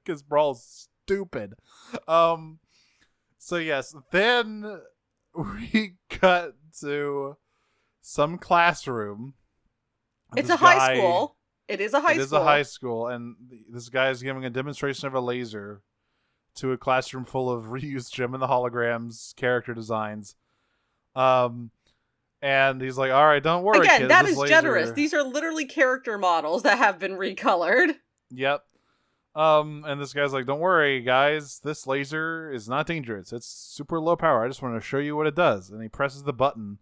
Because Brawl's stupid. So yes, then we cut to some classroom. It's This a high guy- school. It is a high It school. is a high school, and this guy is giving a demonstration of a laser to a classroom full of reused Gem and the Holograms character designs. And he's like, "All right, don't worry, Again, kids, that this is laser-" generous. These are literally character models that have been recolored. Yep. And this guy's like, "Don't worry, guys. This laser is not dangerous. It's super low power. I just want to show you what it does." And he presses the button,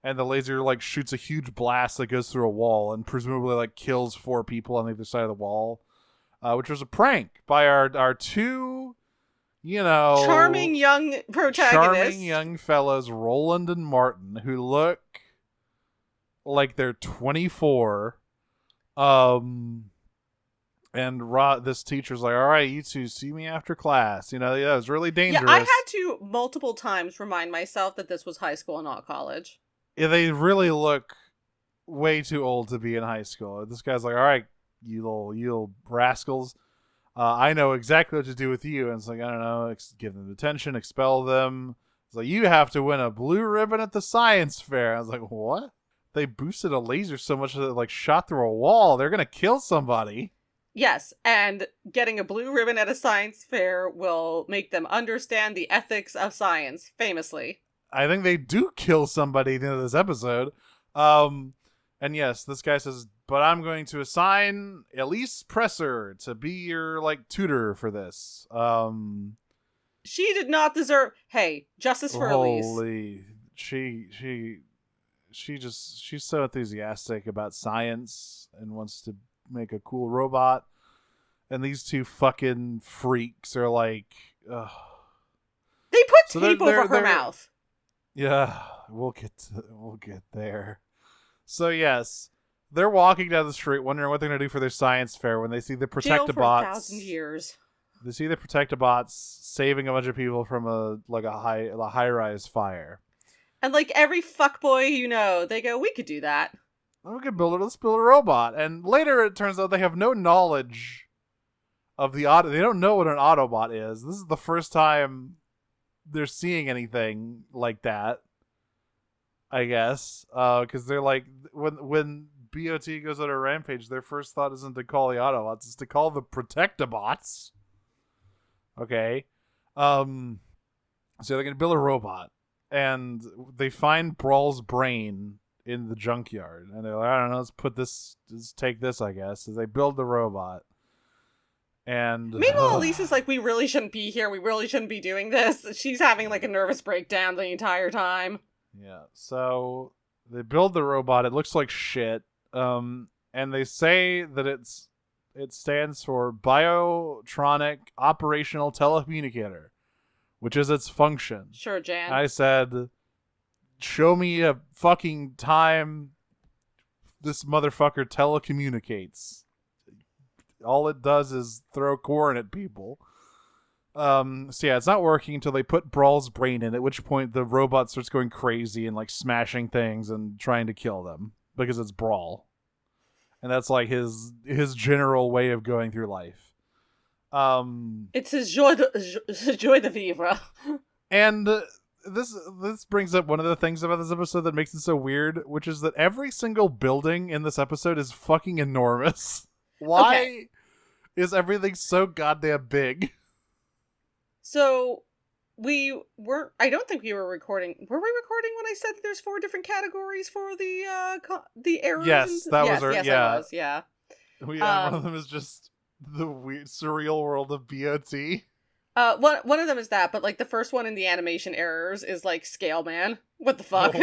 and the laser like shoots a huge blast that goes through a wall and presumably like kills 4 people on the other side of the wall, which was a prank by our two, Charming young protagonists. charming young fellows, Roland and Martin, who look like they're 24. And this teacher's like, "All right, you two, see me after class." It was really dangerous. Yeah, I had to multiple times remind myself that this was high school and not college. Yeah, they really look way too old to be in high school. This guy's like, "All right, you little rascals, I know exactly what to do with you." And it's like, I don't know, give them detention, expel them. It's like, "You have to win a blue ribbon at the science fair." I was like, "What?" They boosted a laser so much that it like shot through a wall. They're gonna kill somebody. Yes, and getting a blue ribbon at a science fair will make them understand the ethics of science, famously. I think they do kill somebody at the end of this episode. And yes, this guy says, "But I'm going to assign Elise Presser to be your like tutor for this." She did not deserve. Hey, justice for Elise. Holy, she's so enthusiastic about science and wants to make a cool robot, and these two fucking freaks are like, ugh. They put So tape they're- over her they're- mouth. Yeah, we'll get there. So yes, they're walking down the street wondering what they're gonna do for their science fair when they see the Jail for Protectobots. 1,000 years. They see the Protectobots saving a bunch of people from a high-rise fire. And like every fuckboy they go, "We could do that." Let's build a robot. And later it turns out they have no knowledge of the auto. They don't know what an Autobot is. This is the first time they're seeing anything like that, I guess. Because they're like, when BOT goes on a rampage, their first thought isn't to call the Autobots, it's to call the Protectobots. Okay. So they're going to build a robot. And they find Brawl's brain in the junkyard, and they're like, I don't know, let's take this, I guess. So they build the robot, and Meanwhile, Lisa's like, "We really shouldn't be here. We really shouldn't be doing this." She's having like a nervous breakdown the entire time. yeah. So they build the robot. It looks like shit. And they say that it stands for Biotronic Operational Telecommunicator, which is its function. Sure, Jan. I said, "Show me a fucking time this motherfucker telecommunicates." All it does is throw corn at people. So yeah, it's not working until they put Brawl's brain in, at which point the robot starts going crazy and like smashing things and trying to kill them because it's Brawl. And that's like his general way of going through life. It's his joie de vivre. And this brings up one of the things about this episode that makes it so weird, which is that every single building in this episode is fucking enormous. Why is everything so goddamn big? So I don't think we were recording. Were we recording when I said that there's 4 different categories for the errors? Yes, that was yes, yeah. I was, yeah. One of them is just the weird surreal world of BOT. One of them is that, but like the first one in the animation errors is like Scale Man. What the fuck?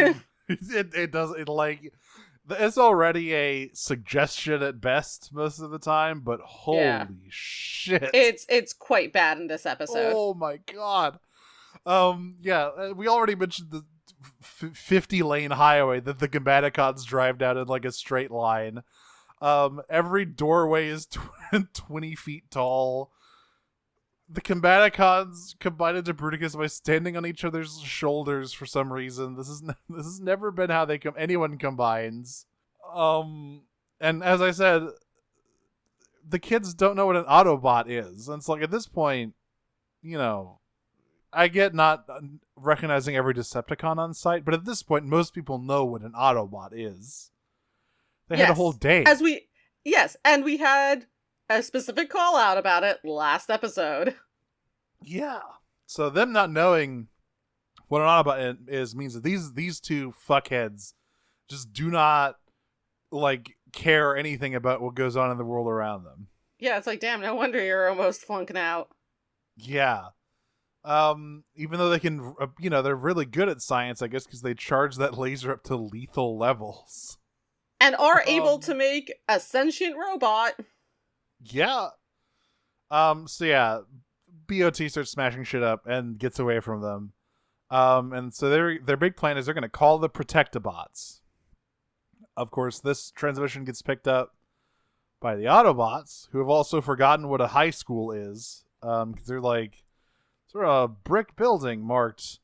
It's already a suggestion at best most of the time, but holy shit. It's quite bad in this episode. Oh my god. We already mentioned the 50-lane highway that the Combaticons drive down in like a straight line. Every doorway is 20 feet tall. The Combaticons combine into Bruticus by standing on each other's shoulders for some reason. This has never been how anyone combines. And as I said, the kids don't know what an Autobot is. And it's like, at this point, I get not recognizing every Decepticon on site, but at this point, most people know what an Autobot is. They had a whole day. And we had a specific call out about it last episode. Yeah. So them not knowing what an Autobot is means that these two fuckheads just do not like care anything about what goes on in the world around them. Yeah, it's like, damn, no wonder you're almost flunking out. Yeah. Even though they can, they're really good at science, I guess, because they charge that laser up to lethal levels. And are able to make a sentient robot. Yeah. So yeah, BOT starts smashing shit up and gets away from them. And so their big plan is they're going to call the Protectobots. Of course, this transmission gets picked up by the Autobots, who have also forgotten what a high school is. Because they're like, sort of a brick building marked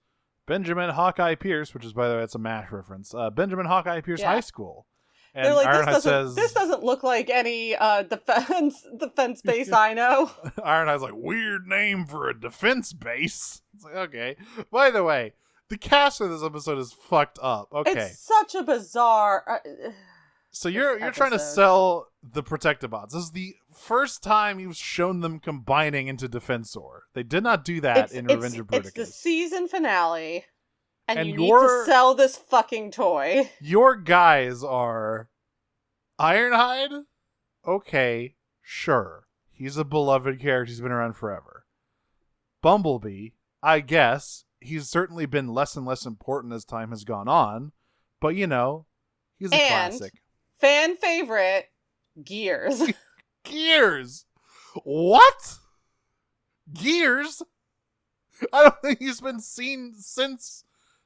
Benjamin Hawkeye Pierce, which is, by the way, it's a MASH reference. Benjamin Hawkeye Pierce High School. And they're like, Ironhide this doesn't look like any defense base I know. Ironhide's like, weird name for a defense base. It's like, okay. By the way, the cast of this episode is fucked up. Okay. It's such a bizarre... So you're trying to sell the Protectobots. This is the first time you've shown them combining into Defensor. They did not do that in Revenge of Bruticus. It's the season finale, and you need your, to sell this fucking toy. Your guys are Ironhide? Okay, sure. He's a beloved character. He's been around forever. Bumblebee, I guess. He's certainly been less and less important as time has gone on. But, he's a classic. Fan favorite, Gears. Gears? What? Gears? I don't think he's been seen since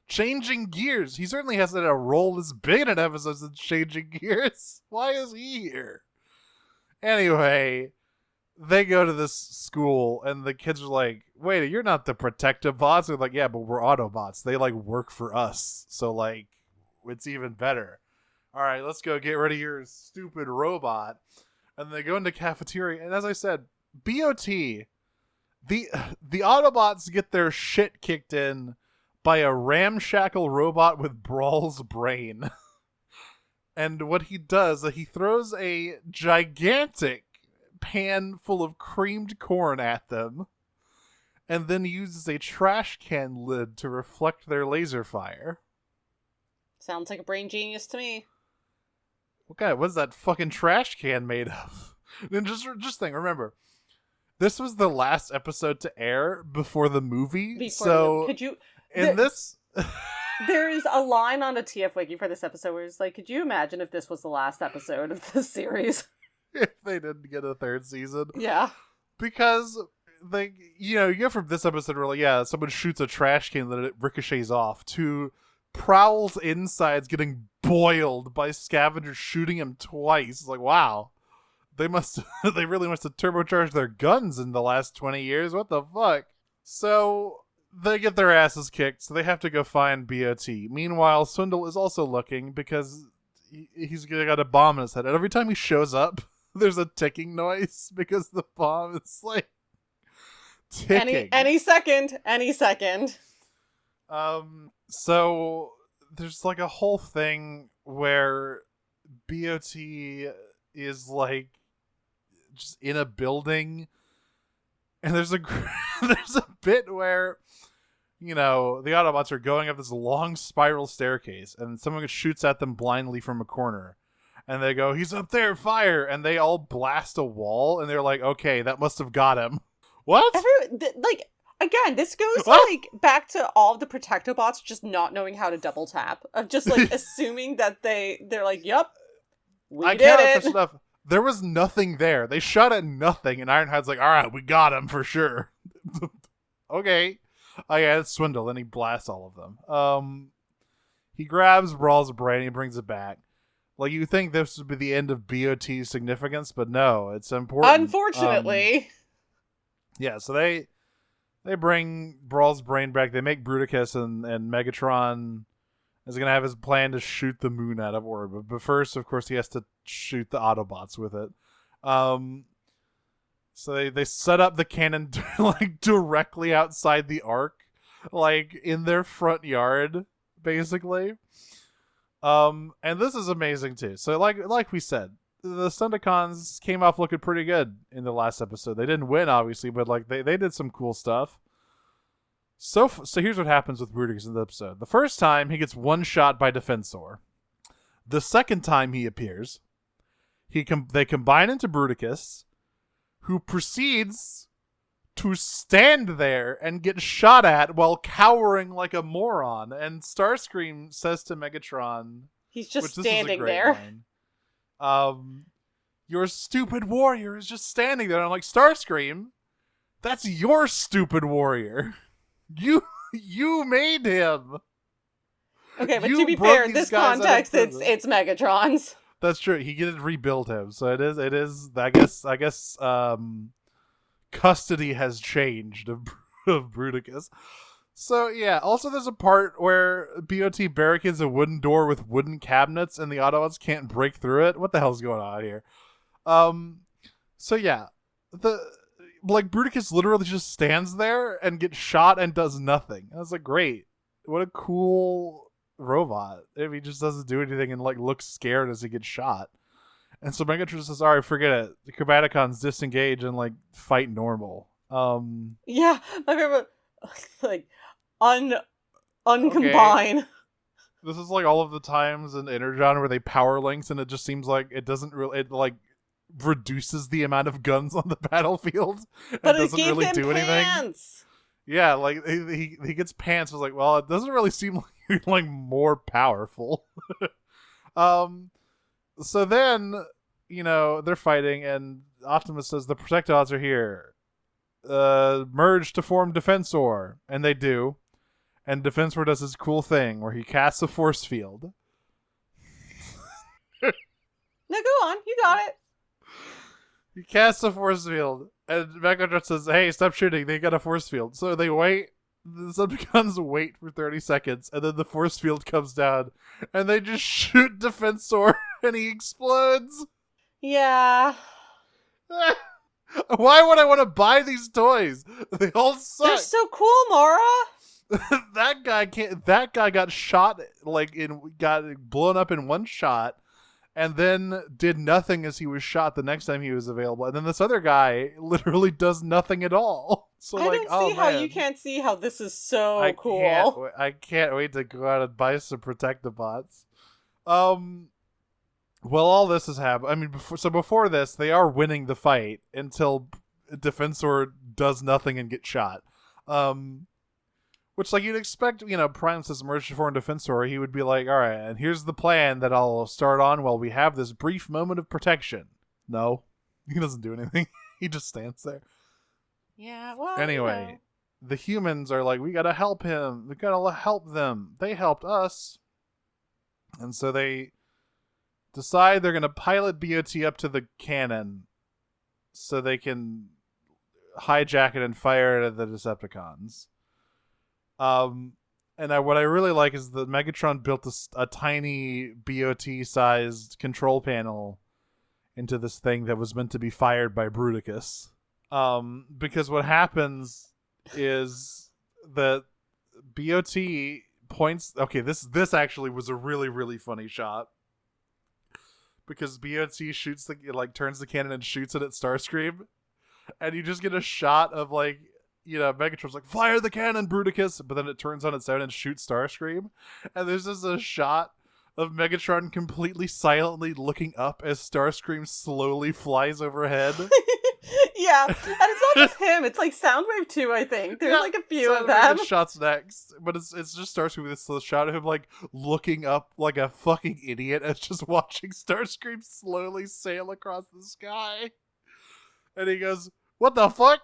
Changing Gears. He certainly hasn't had a role as big in an episode since Changing Gears. Why is he here? Anyway, they go to this school, and the kids are like, wait, you're not the Protectobots? They're like, yeah, but we're Autobots. They, work for us. So, it's even better. All right, let's go get rid of your stupid robot. And they go into cafeteria. And as I said, BOT, the Autobots get their shit kicked in by a ramshackle robot with Brawl's brain. And what he does is he throws a gigantic pan full of creamed corn at them. And then uses a trash can lid to reflect their laser fire. Sounds like a brain genius to me. What's that fucking trash can made of? And just think, remember, this was the last episode to air before the movie. There is a line on a TF Wiki for this episode where it's like, could you imagine if this was the last episode of the series? If they didn't get a third season. Yeah. Because, you go from this episode where, someone shoots a trash can that it ricochets off, to Prowl's insides getting boiled by scavengers shooting him twice. It's like, wow. They really must have turbocharged their guns in the last 20 years. What the fuck? So they get their asses kicked, so they have to go find BOT. Meanwhile, Swindle is also looking because he's got a bomb in his head. And every time he shows up, there's a ticking noise because the bomb is ticking. Any second. So there's a whole thing where BOT is just in a building, and there's a bit where the Autobots are going up this long spiral staircase, and someone shoots at them blindly from a corner, and they go, he's up there, fire, and they all blast a wall, and they're like, okay, that must have got him. What? Again, this goes back to all of the Protectobots just not knowing how to double tap. Of just assuming that they're like, yep, we did it. Enough. There was nothing there. They shot at nothing, and Ironhide's like, all right, we got him for sure. Okay. Oh yeah, it's Swindle, and he blasts all of them. He grabs Brawl's brain, he brings it back. You think this would be the end of BOT's significance, but no, it's important. Unfortunately. Yeah, so they bring Brawl's brain back. They make Bruticus, and Megatron is going to have his plan to shoot the moon out of orbit. But first, of course, he has to shoot the Autobots with it. So they set up the cannon directly outside the arc, like in their front yard, basically. And this is amazing too. So like we said, the Stunticons came off looking pretty good in the last episode. They didn't win, obviously, but like they did some cool stuff. So here's what happens with Bruticus in the episode. The first time, he gets one shot by Defensor. The second time he appears, they combine into Bruticus, who proceeds to stand there and get shot at while cowering like a moron. And Starscream says to Megatron, he's just standing there. Your stupid warrior is just standing there. And I'm like, Starscream, that's your stupid warrior. You made him. Okay, but to be fair, in this context, it's Megatron's. That's true. He didn't rebuild him, so it is. I guess. Custody has changed of Bruticus. So yeah. Also, there's a part where BOT barricades a wooden door with wooden cabinets, and the Autobots can't break through it. What the hell's going on here? So yeah, Bruticus literally just stands there and gets shot and does nothing. I was like, great. What a cool robot. If he just doesn't do anything and like looks scared as he gets shot. And so Megatron says, alright, forget it. The Combaticons disengage and like fight normal. Yeah, my favorite, like, uncombine. Okay. This is like all of the times in Energon where they power links and it just seems like it doesn't really, it like reduces the amount of guns on the battlefield. But it doesn't gave really him do pants. anything. Yeah, like he gets pants. I was like, well, it doesn't really seem like you're like more powerful. So then, they're fighting and Optimus says the Protectods are here. Merge to form Defensor. And they do. And Defensor does this cool thing where he casts a force field. No, go on. You got it. He casts a force field. And Megatron says, hey, stop shooting. They got a force field. So they wait. The Subguns wait for 30 seconds. And then the force field comes down. And they just shoot Defensor. And he explodes. Yeah. Why would I want to buy these toys? They all suck. They're so cool, Mara. That guy got shot, got blown up in one shot, and then did nothing as he was shot the next time he was available. And then this other guy literally does nothing at all. So I don't see how you can't see how this is so cool. I can't wait to go out and buy some Protectobots. Well, all this has happened. I mean, before this, they are winning the fight until Defensor does nothing and gets shot. Which, you'd expect, Prime says merge to form Defensor, he would be like, all right, and here's the plan that I'll start on while we have this brief moment of protection. No, he doesn't do anything. He just stands there. Yeah, well, anyway, the humans are like, we gotta help him. We gotta help them. They helped us. And so they decide they're gonna pilot BOT up to the cannon so they can hijack it and fire it at the Decepticons. What I really like is that Megatron built a tiny BOT-sized control panel into this thing that was meant to be fired by Bruticus. Because what happens is that BOT points... Okay, this actually was a really, really funny shot. Because BOT shoots turns the cannon and shoots it at Starscream. And you just get a shot of Megatron's like, fire the cannon, Bruticus, but then it turns on its own and shoots Starscream. And there's just a shot of Megatron completely silently looking up as Starscream slowly flies overhead. Yeah, and it's not just him, it's Soundwave too, I think. There's a few of them. Shots next, but it's just Starscream with this shot of him looking up like a fucking idiot as just watching Starscream slowly sail across the sky. And he goes, what the fuck?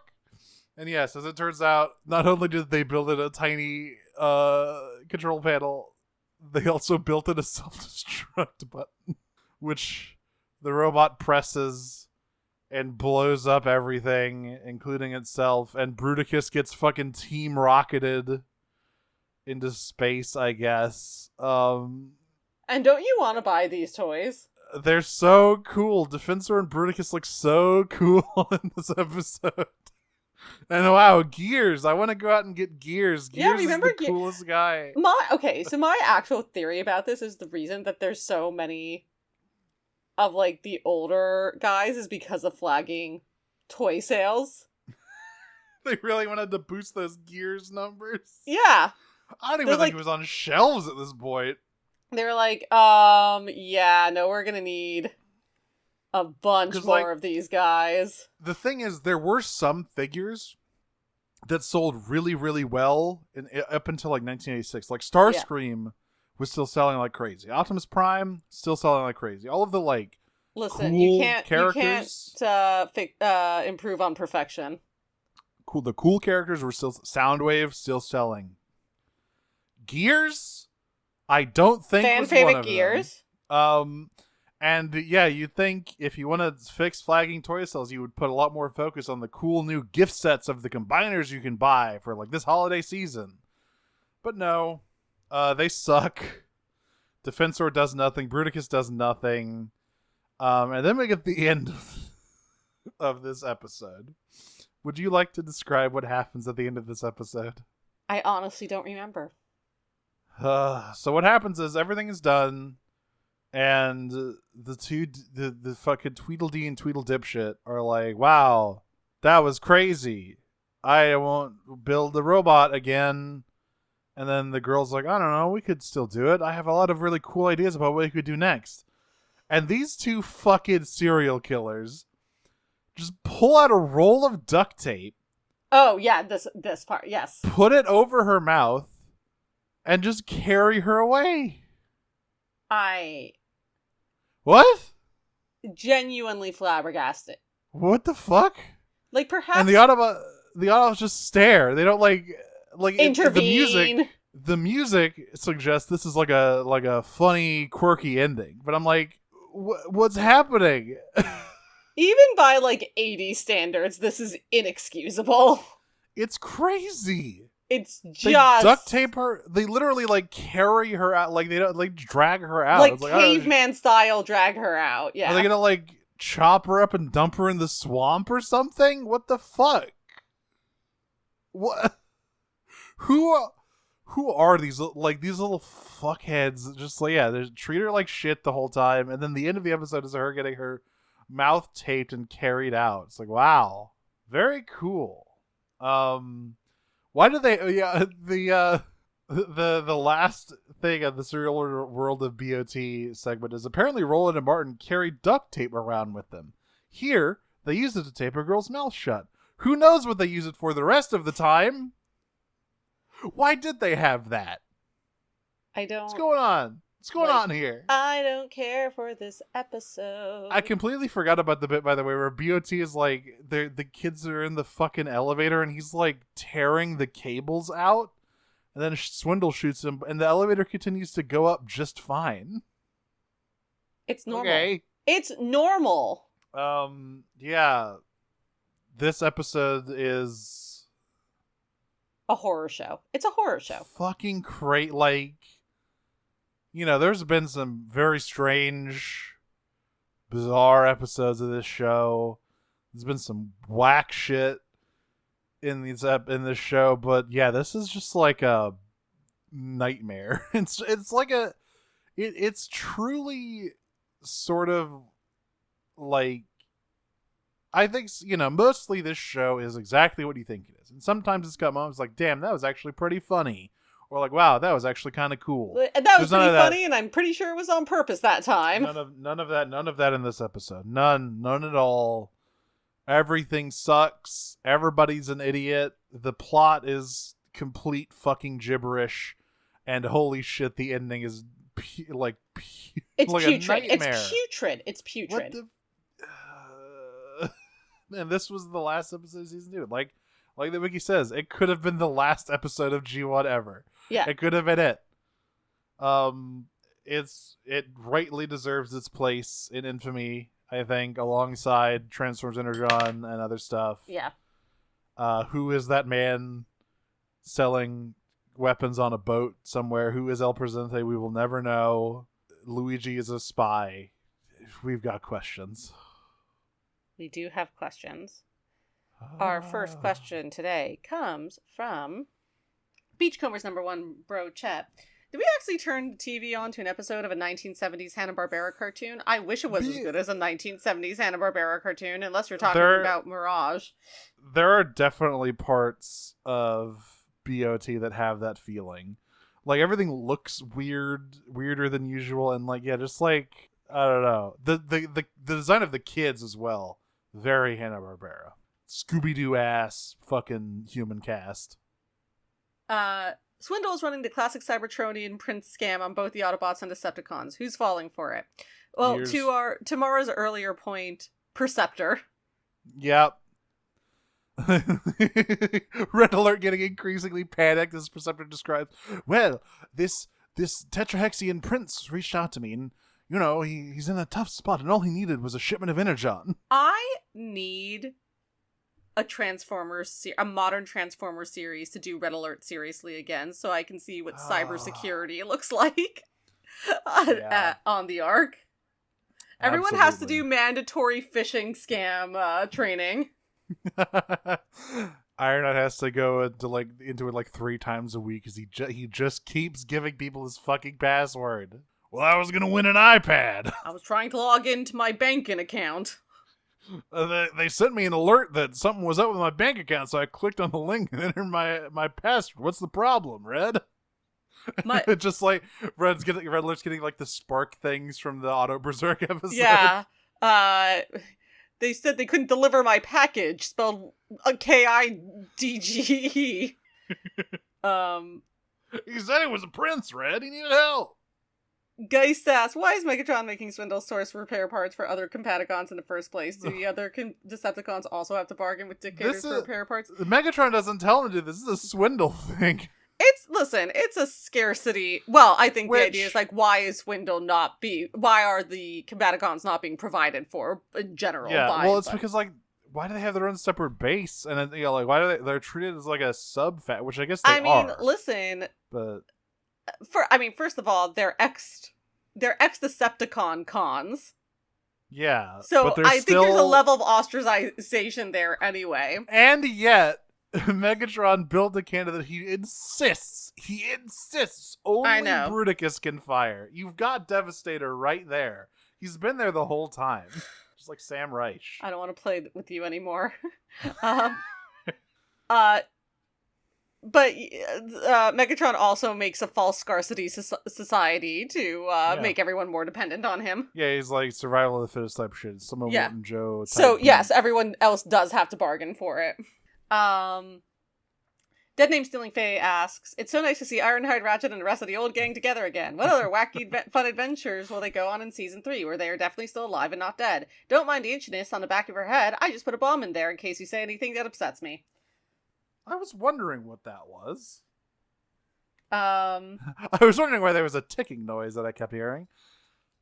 And yes, as it turns out, not only did they build it a tiny control panel, they also built it a self-destruct button, which the robot presses and blows up everything, including itself, and Bruticus gets fucking team rocketed into space, I guess. And don't you want to buy these toys? They're so cool. Defensor and Bruticus look so cool in this episode. And wow, Gears. I want to go out and get Gears. Yeah, Gears remember is the coolest guy. So my actual theory about this is the reason that there's so many of, like, the older guys is because of flagging toy sales. They really wanted to boost those Gears numbers. Yeah. I don't even think it was on shelves at this point. They were like, yeah, no, we're gonna need a bunch more of these guys. The thing is, there were some figures that sold really, really well up until like 1986. Like Starscream was still selling like crazy. Optimus Prime still selling like crazy. All of the like Listen, cool you can't improve on perfection. The cool characters were still Soundwave still selling. Gears, I don't think fan was favorite one of Gears. Them. And yeah, you'd think if you want to fix flagging toy sales, you would put a lot more focus on the cool new gift sets of the combiners you can buy for like this holiday season. But no, they suck. Defensor does nothing. Bruticus does nothing. And then we get the end of this episode. Would you like to describe what happens at the end of this episode? I honestly don't remember. So what happens is everything is done. And the fucking Tweedledee and Tweedledipshit are like, wow, that was crazy. I won't build the robot again. And then the girl's like, I don't know, we could still do it. I have a lot of really cool ideas about what we could do next. And these two fucking serial killers just pull out a roll of duct tape. Oh, yeah, this part, yes. Put it over her mouth and just carry her away. What? Genuinely flabbergasted. What the fuck? Like, perhaps... And the Autobots just stare. They don't like intervene. The music suggests this is like a funny, quirky ending. But I'm like, what's happening? Even by like 80 standards, this is inexcusable. It's crazy. It's just they duct tape her. They literally like carry her out. Like they don't like drag her out. Like caveman style, drag her out. Yeah. Are they gonna like chop her up and dump her in the swamp or something? What the fuck? What? Who are these little fuckheads? Just like, yeah, they treat her like shit the whole time, and then the end of the episode is her getting her mouth taped and carried out. It's like, wow, very cool. Why did they? Yeah, the last thing of the Serial World of BOT segment is apparently Roland and Martin carried duct tape around with them. Here, they used it to tape a girl's mouth shut. Who knows what they use it for the rest of the time? Why did they have that? I don't... What's going on? What's going on here? I don't care for this episode. I completely forgot about the bit, by the way, where BOT is like, the kids are in the fucking elevator and he's like tearing the cables out. And then Swindle shoots him and the elevator continues to go up just fine. It's normal. Okay. It's normal. Yeah. This episode is... a horror show. It's a horror show. Fucking great. Like, you know, there's been some very strange, bizarre episodes of this show. There's been some whack shit in this show, but yeah, this is just like a nightmare. It's like it's truly sort of like, I think, you know, mostly this show is exactly what you think it is. And sometimes it's got moments like, damn, that was actually pretty funny. Or like, wow, that was actually kind of cool. That was pretty funny, and I'm pretty sure it was on purpose that time. None of that in this episode. None at all. Everything sucks. Everybody's an idiot. The plot is complete fucking gibberish. And holy shit, the ending is it's like putrid. A nightmare. It's putrid. It's putrid. And this was the last episode of season 2. Like the wiki says, it could have been the last episode of G1 ever. Yeah. It could have been it. It rightly deserves its place in infamy, I think, alongside Transformers Energon and other stuff. Yeah. Who is that man selling weapons on a boat somewhere? Who is El Presidente? We will never know. Luigi is a spy. We've got questions. We do have questions. Our first question today comes from Beachcombers #1 bro Chet. Did we actually turn the TV on to an episode of a 1970s Hanna-Barbera cartoon? I wish it was as good as a 1970s Hanna-Barbera cartoon, unless you're talking about Mirage. There are definitely parts of BOT that have that feeling. Like, everything looks weirder than usual, and like, yeah, just like, I don't know. The design of the kids as well. Very Hanna-Barbera. Scooby-Doo ass fucking human cast. Swindle is running the classic Cybertronian Prince scam on both the Autobots and Decepticons. Who's falling for it? Well, to Mara's earlier point, Perceptor. Yep. Red Alert getting increasingly panicked as Perceptor describes. Well, this tetrahexian prince reached out to me, and you know he's in a tough spot, and all he needed was a shipment of energon. I need a modern Transformers series to do Red Alert seriously again, so I can see what cybersecurity looks like on the Ark. Everyone has to do mandatory phishing scam training. Ironheart has to go into it 3 times a week because he just keeps giving people his fucking password. Well, I was gonna win an iPad. I was trying to log into my banking account. They sent me an alert that something was up with my bank account, so I clicked on the link and entered my password. What's the problem, Red? Just like Red Alert's getting like the spark things from the Auto Berserk episode. Yeah. They said they couldn't deliver my package, spelled KIDGE. He said it was a prince, Red. He needed help. Geist asks, why is Megatron making Swindle source repair parts for other Combaticons in the first place? Do the other Decepticons also have to bargain with Dictators for repair parts? Megatron doesn't tell him to do this. This is a Swindle thing. It's a scarcity. Well, I think the idea is like, why are the Combaticons not being provided for in general? Yeah, it's because like, why do they have their own separate base? And then, why do they're treated as like a sub-fat, which I guess they are. Listen, but first of all, they're ex-Decepticon cons. Yeah. So I think there's a level of ostracization there anyway. And yet, Megatron built a cannon that he insists only Bruticus can fire. You've got Devastator right there. He's been there the whole time. Just like Sam Reich. I don't want to play with you anymore. But Megatron also makes a false scarcity society to make everyone more dependent on him. Yeah, he's like survival of the fittest type shit. Some of Wilton Joe type. So, yes, everyone else does have to bargain for it. Dead Name Stealing Faye asks, it's so nice to see Ironhide, Ratchet, and the rest of the old gang together again. What other wacky, fun adventures will they go on in Season 3, where they are definitely still alive and not dead? Don't mind the itchiness on the back of her head. I just put a bomb in there in case you say anything that upsets me. I was wondering what that was. I was wondering why there was a ticking noise that I kept hearing.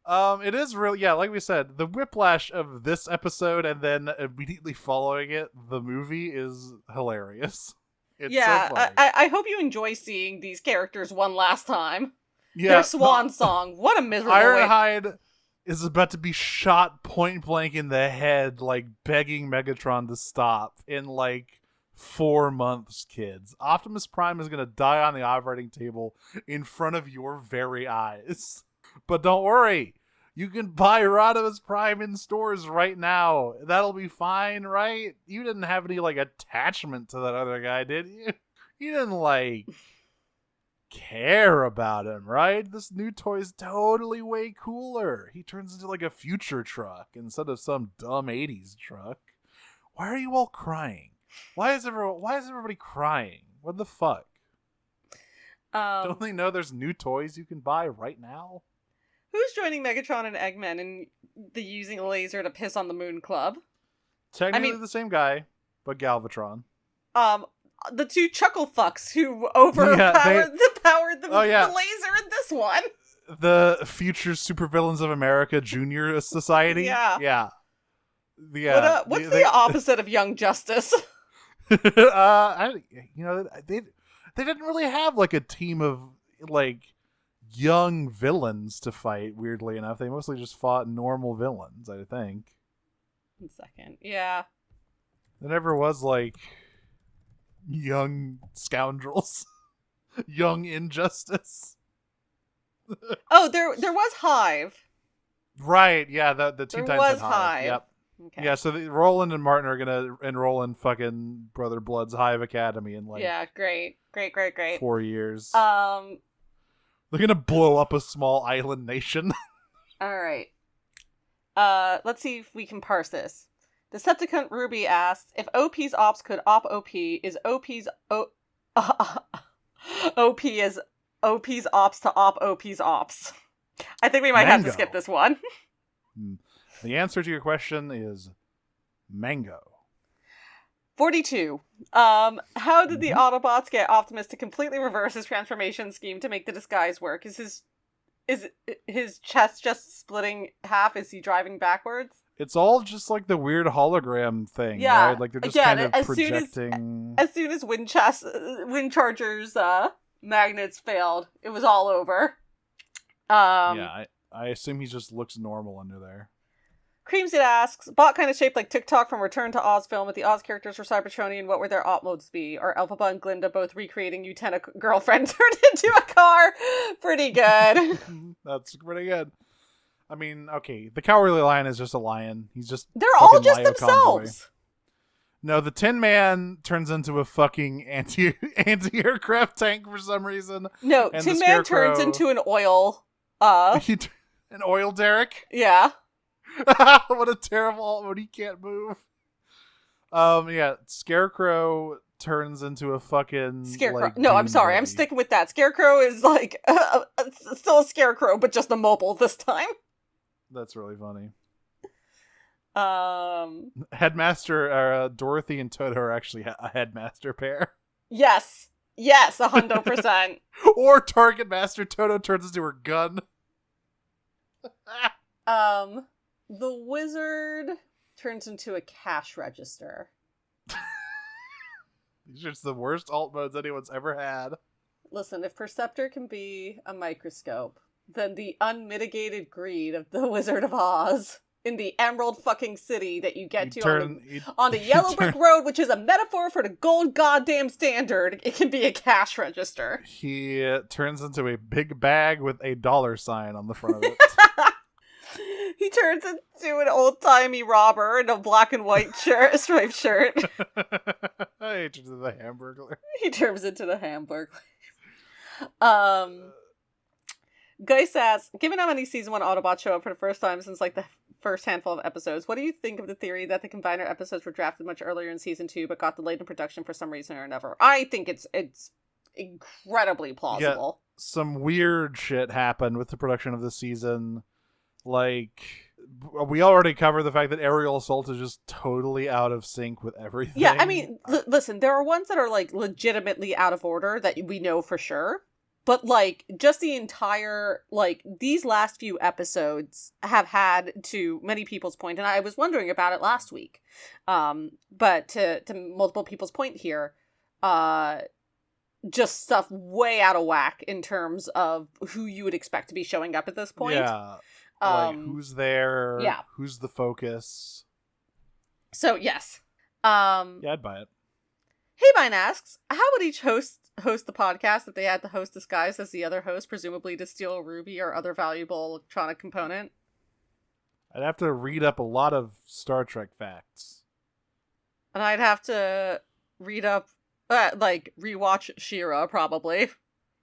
It is really, like we said, the whiplash of this episode and then immediately following it, the movie is hilarious. It's so funny. I hope you enjoy seeing these characters one last time. Yeah, their swan song. What a miserable Ironhide is about to be shot point blank in the head, like begging Megatron to stop in like 4 months, kids. Optimus Prime is going to die on the operating table in front of your very eyes. But don't worry. You can buy Rodimus Prime in stores right now. That'll be fine, right? You didn't have any, like, attachment to that other guy, did you? You didn't, like, care about him, right? This new toy is totally way cooler. He turns into, like, a future truck instead of some dumb 80s truck. Why are you all crying? Why is everybody crying? What the fuck? Don't they know there's new toys you can buy right now? Who's joining Megatron and Eggman in the using a laser to piss on the moon club? Technically the same guy, but Galvatron. The two chuckle fucks who powered the laser in this one. The future supervillains of America Junior Society? Yeah. Yeah. What's the opposite of Young Justice? They didn't really have like a team of like young villains to fight, weirdly enough. They mostly just fought normal villains, I think. 1 second. Yeah. There never was like young scoundrels, young injustice. Oh, there was Hive. Right? Yeah, the Teen There Titans was had Hive. Yep. Okay. Yeah, so Roland and Martin are gonna enroll in fucking Brother Blood's Hive Academy in like Yeah, great. 4 years. Um, They're gonna blow up a small island nation. all right. Let's see if we can parse this. Decepticon Ruby asks, if OP's ops could op OP, is OP's OP is OP's ops to op OP's ops? I think we might have to Mango. skip this one. The answer to your question is mango. 42. How did the Autobots get Optimus to completely reverse his transformation scheme to make the disguise work? Is his chest just splitting half? Is he driving backwards? It's all just like the weird hologram thing, Yeah. right? Like they're just Yeah, kind of as soon as- projecting. As soon as Windcharger's magnets failed, it was all over. Yeah, I assume he just looks normal under there. Creamsit asks, bot kind of shaped like TikTok from Return to Oz film with the Oz characters were Cybertronian, what would their op modes be? Are Elphaba and Glinda both recreating Utena girlfriend turned into a car? Pretty good. That's pretty good. I mean, okay, the Cowardly Lion is just a lion. He's just They're all fucking just Lio themselves. Convoy. No, the Tin Man turns into a fucking anti-aircraft tank for some reason. No, And Tin the Man Scarecrow- turns into an oil, An oil derrick. yeah. What a terrible when he can't move. Yeah, Scarecrow turns into a fucking Scarecrow. like, No, I'm Dune sorry. I'm Buddy. sticking with that. Scarecrow is like still a scarecrow, but just a mobile this time. That's really funny. Yes, Dorothy and Toto are actually a headmaster pair. 100%. Or Target Master Toto turns into her gun. The wizard turns into a cash register. These are just the worst alt modes anyone's ever had. Listen, if Perceptor can be a microscope, then the unmitigated greed of the Wizard of Oz in the Emerald fucking City that you get on the Yellow Brick Road, which is a metaphor for the gold goddamn standard, it can be a cash register. He turns into a big bag with a $sign on the front of it. He turns into an old-timey robber in a black and white striped shirt. He turns into the Hamburglar. He turns into the Hamburg. Geist asks, given how many season 1 Autobots show up for the first time since like the first handful of episodes, what do you think of the theory that the Combiner episodes were drafted much earlier in season 2 but got delayed in production for some reason or another? I think it's incredibly plausible. Yeah, some weird shit happened with the production of this season. Like, we already covered the fact that Aerial Assault is just totally out of sync with everything. Yeah, I mean, listen, there are ones that are like legitimately out of order that we know for sure. But like, just the entire, like, these last few episodes have had, to many people's point, and I was wondering about it last week, but to multiple people's point here, just stuff way out of whack in terms of who you would expect to be showing up at this point. Yeah. Like, who's there? Yeah. Who's the focus? So, yes. Yeah, I'd buy it. Haybine asks, how would each host the podcast if they had the host disguised as the other host, presumably to steal Ruby or other valuable electronic component? I'd have to read up a lot of Star Trek facts. And I'd have to read up, rewatch She-Ra, probably.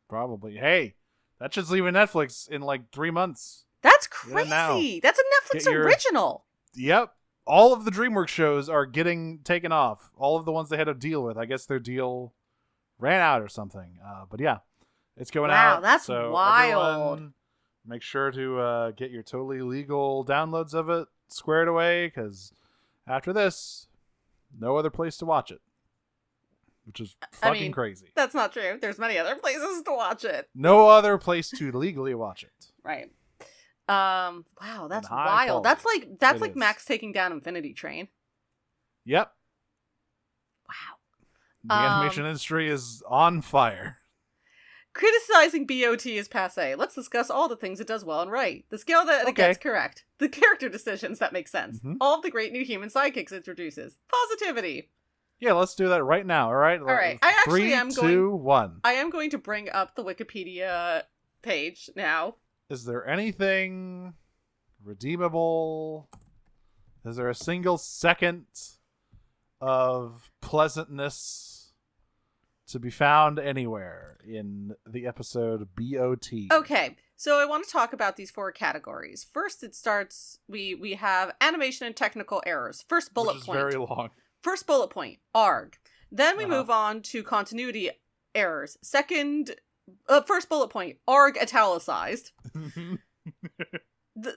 Probably. Hey, that shit's leaving Netflix in like 3 months. That's Get it now. crazy! That's a Netflix original! Yep. All of the DreamWorks shows are getting taken off. All of the ones they had to deal with. I guess their deal ran out or something. But yeah, it's going out. Wow, that's so wild. Everyone, make sure to get your totally legal downloads of it squared away, because after this, no other place to watch it. Which is fucking crazy. That's not true. There's many other places to watch it. No other place to legally watch it. Right. Wow, that's high wild. quality. That's It like is. Max taking down Infinity Train. Yep. Wow. The animation industry is on fire. Criticizing BOT is passé. Let's discuss all the things it does well and right. The scale that it gets correct. The character decisions that make sense. Mm-hmm. All of the great new human sidekicks it introduces. Positivity. Yeah, let's do that right now, all right? All right. I actually 3, am 2, 1. I am going to bring up the Wikipedia page now. Is there anything redeemable? Is there a single second of pleasantness to be found anywhere in the episode BOT? Okay, so I want to talk about these 4 categories. First, it starts, we have animation and technical errors. First bullet Which is point. very long. First bullet point, argh. Then we move on to continuity errors. First bullet point, argh italicized. The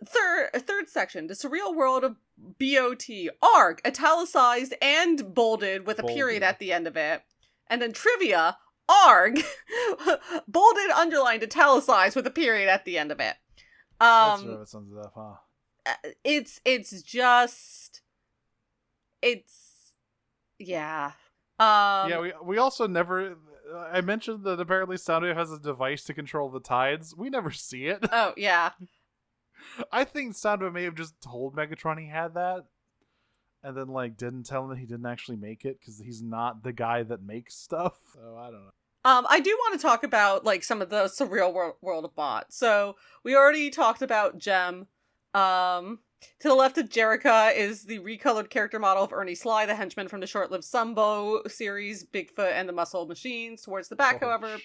third section, the surreal world of BOT, argh italicized and bolded with a period at the end of it. And then trivia, argh bolded, underlined, italicized with a period at the end of it. That's what sums it up, huh? Yeah. Yeah, we also never... I mentioned that apparently Soundwave has a device to control the tides. We never see it. Oh, yeah. I think Soundwave may have just told Megatron he had that, and then, like, didn't tell him that he didn't actually make it, because he's not the guy that makes stuff. So, I don't know. I do want to talk about, like, some of the surreal world of Bot. So, we already talked about Gem. To the left of Jerrica is the recolored character model of Ernie Sly, the henchman from the short-lived Sumbo series, Bigfoot and the Muscle Machines. Towards the back, however,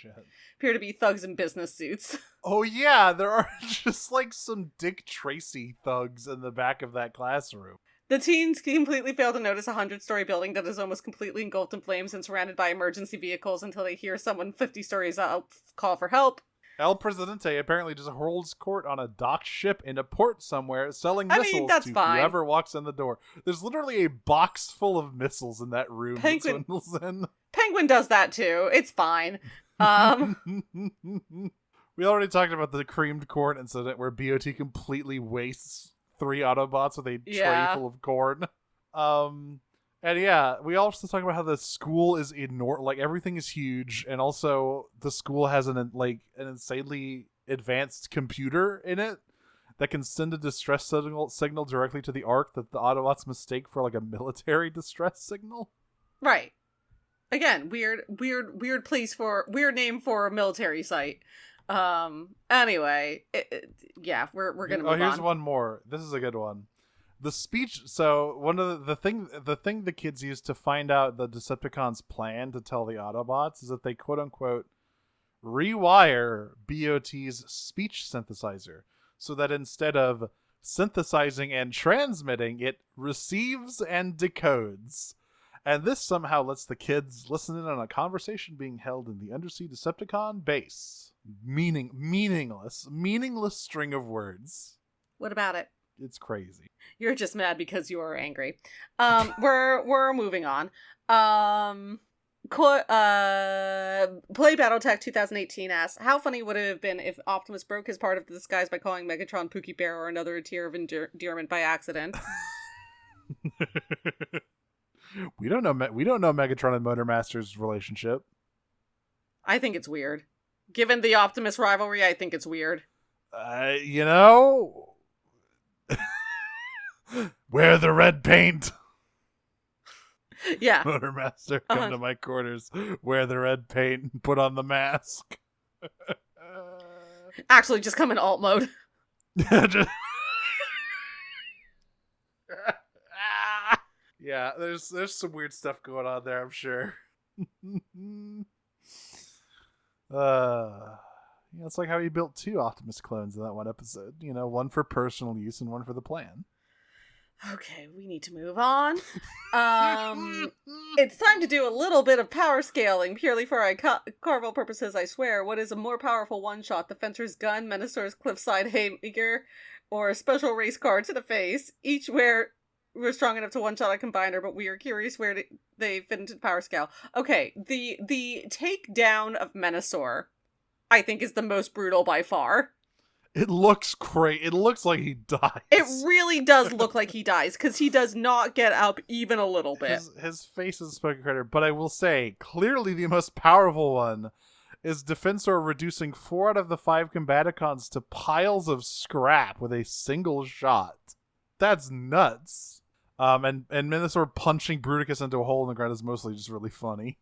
appear to be thugs in business suits. Oh yeah, there are just like some Dick Tracy thugs in the back of that classroom. The teens completely fail to notice a 100-story building that is almost completely engulfed in flames and surrounded by emergency vehicles until they hear someone 50 stories up call for help. El Presidente apparently just holds court on a docked ship in a port somewhere, selling missiles to whoever walks in the door. There's literally a box full of missiles in that room that swindles in. Penguin does that too. It's fine. We already talked about the creamed corn incident where BOT completely wastes 3 Autobots with a tray full of corn. And yeah, we also talk about how the school is enormous, like everything is huge, and also the school has an insanely advanced computer in it that can send a distress signal directly to the Ark that the Autobots mistake for like a military distress signal. Right. Again, weird name for a military site. Anyway, we're gonna move on. Here's one more. This is a good one. The speech. So one of the thing the kids use to find out the Decepticons' plan to tell the Autobots is that they quote unquote rewire BOT's speech synthesizer so that instead of synthesizing and transmitting, it receives and decodes. And this somehow lets the kids listen in on a conversation being held in the undersea Decepticon base. Meaningless string of words. What about it? It's crazy. You're just mad because you are angry. We're moving on. Play Battletech 2018 asks, how funny would it have been if Optimus broke his part of the disguise by calling Megatron Pookie Bear or another tier of endearment by accident? We don't know Megatron and Motormaster's relationship. I think it's weird. Given the Optimus rivalry, I think it's weird. Wear the red paint. Yeah. Motormaster, come to my quarters. Wear the red paint and put on the mask. Actually, just come in alt mode. Yeah, there's some weird stuff going on there, I'm sure. It's like how he built 2 Optimus clones in that one episode. One for personal use and one for the plan. Okay, we need to move on. It's time to do a little bit of power scaling, purely for carval purposes, I swear. What is a more powerful one-shot? The Fencer's gun, Menastor's cliffside haymaker, or a special race car to the face? Each where we're strong enough to one-shot a combiner, but we are curious where they fit into the power scale. Okay, the takedown of Menasor, I think, is the most brutal by far. It looks great. It looks like he dies. It really does look like he dies, because he does not get up even a little bit. His face is a spoken credit, but I will say, clearly the most powerful one is Defensor reducing 4 out of the 5 Combaticons to piles of scrap with a single shot. That's nuts. And Minosaur punching Bruticus into a hole in the ground is mostly just really funny.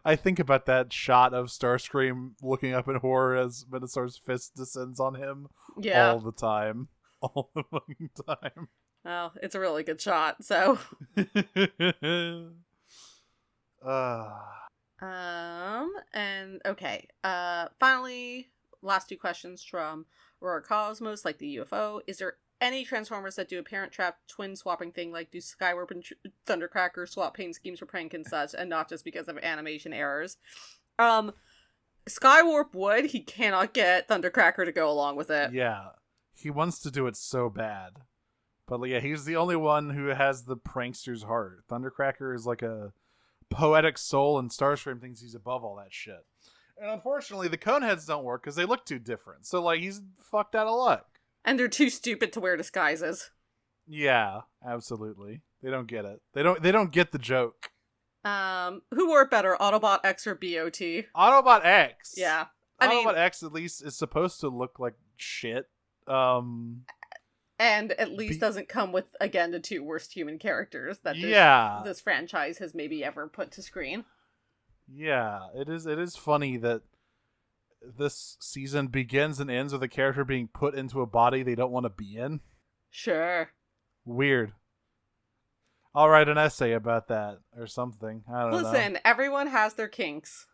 I think about that shot of Starscream looking up in horror as Minosaur's fist descends on him all the time. All the fucking time. Well, it's a really good shot, so. And okay. Finally, last 2 questions from Aurora Cosmos, like the UFO. Is there any Transformers that do a Parent Trap twin swapping thing, like do Skywarp and Thundercracker swap paint schemes for prank and such, and not just because of animation errors? Skywarp would. He cannot get Thundercracker to go along with it. Yeah. He wants to do it so bad. But yeah, he's the only one who has the prankster's heart. Thundercracker is like a poetic soul, and Starscream thinks he's above all that shit. And unfortunately, the Coneheads don't work because they look too different. So like, he's fucked out of luck. And they're too stupid to wear disguises. Yeah, absolutely. They don't get it. They don't get the joke. Who wore it better, Autobot X or BOT? Autobot X. Yeah. Autobot X at least is supposed to look like shit. And at least doesn't come with, again, the 2 worst human characters that this franchise has maybe ever put to screen. Yeah, it is funny that this season begins and ends with a character being put into a body they don't want to be in. Sure. Weird. I'll write an essay about that or something. I don't know. Listen, everyone has their kinks.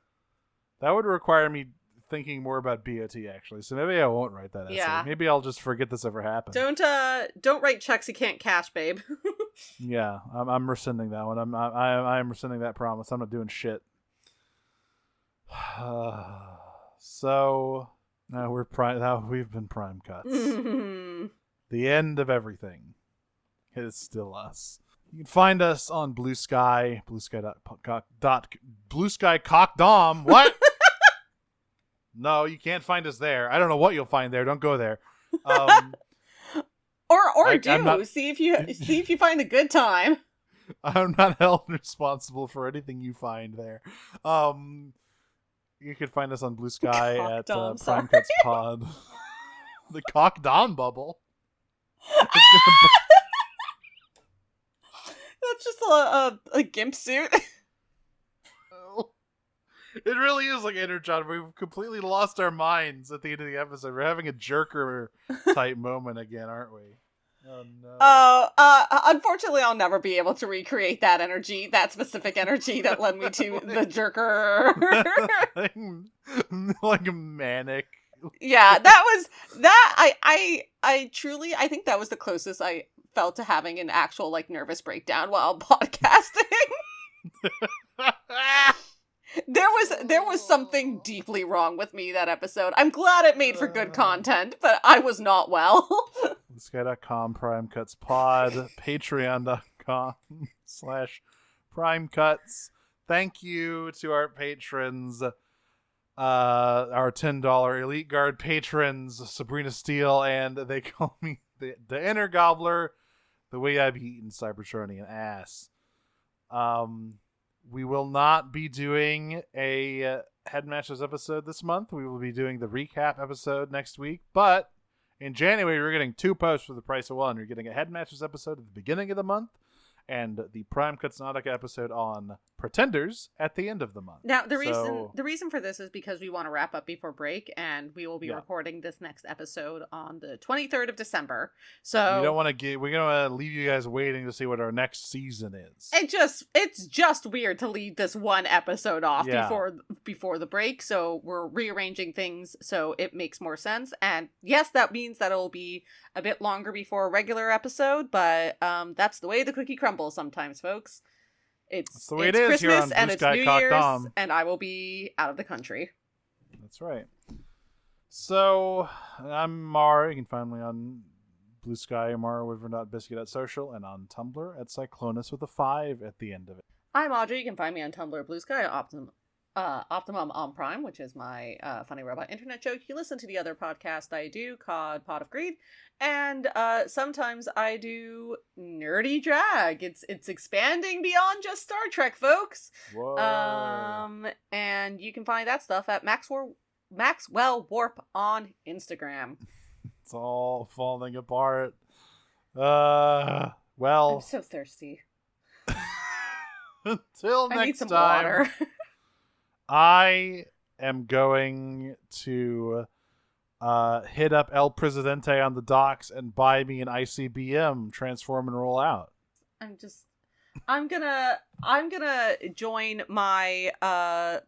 That would require me thinking more about BOT, actually. So maybe I won't write that essay. Yeah. Maybe I'll just forget this ever happened. Don't write checks you can't cash, babe. Yeah, I'm rescinding that one. I'm rescinding that promise. I'm not doing shit. So now we've been prime cuts. The end of everything. It is still us. You can find us on Blue Sky, Blue Sky Cockdom. What? No, you can't find us there. I don't know what you'll find there. Don't go there. See if you find a good time. I'm not held responsible for anything you find there. You can find us on Blue Sky at Prime Cuts Pod. The Cockdom bubble. That's just a gimp suit. It really is like Energon. We've completely lost our minds at the end of the episode. We're having a jerker type moment again, aren't we? Oh no. Unfortunately, I'll never be able to recreate that energy, that specific energy that led me to the jerker. Like a manic. Yeah, I truly, I think that was the closest I felt to having an actual like nervous breakdown while podcasting. There was something deeply wrong with me that episode. I'm glad it made for good content, but I was not well. Sky.com, Prime Cuts Pod, Patreon.com/Prime Cuts. Thank you to our patrons, our $10 Elite Guard patrons, Sabrina Steele, and they call me the Inner Gobbler, the way I've eaten Cybertronian ass. We will not be doing a Headmasters episode this month. We will be doing the recap episode next week. But in January, we're getting 2 posts for the price of 1. You're getting a Headmasters episode at the beginning of the month and the Prime Cuts Nautica episode on Pretenders at the end of the month. Now, the reason for this is because we want to wrap up before break, and we will be recording this next episode on the 23rd of December. So we don't want to we're going to leave you guys waiting to see what our next season is. It's just weird to leave this one episode off before the break. So we're rearranging things so it makes more sense. And yes, that means that it'll be a bit longer before a regular episode, but that's the way the cookie crumbles sometimes, folks. It's the way it is Christmas here on and Blue it's Sky New Cockdom. Year's, and I will be out of the country. That's right. So I'm Mara. You can find me on Blue Sky, MaraWiver.biscuit.social, and on Tumblr at Cyclonus with a 5 at the end of it. I'm Audrey. You can find me on Tumblr, Blue Sky, Optimum on Prime, which is my funny robot internet joke. You listen to the other podcast I do called Pot of Greed, and sometimes I do nerdy drag. It's expanding beyond just Star Trek, folks. Whoa. And you can find that stuff at Maxwell Warp on Instagram. It's all falling apart. Well, I'm so thirsty. until I need next some time. water. I am going to hit up El Presidente on the docks and buy me an ICBM, transform and roll out. I'm gonna join my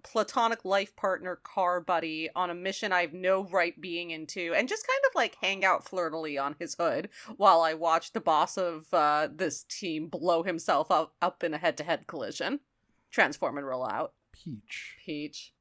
platonic life partner car buddy on a mission I have no right being into, and just kind of like hang out flirtily on his hood while I watch the boss of this team blow himself up in a head-to-head collision. Transform and roll out. Peach. Peach.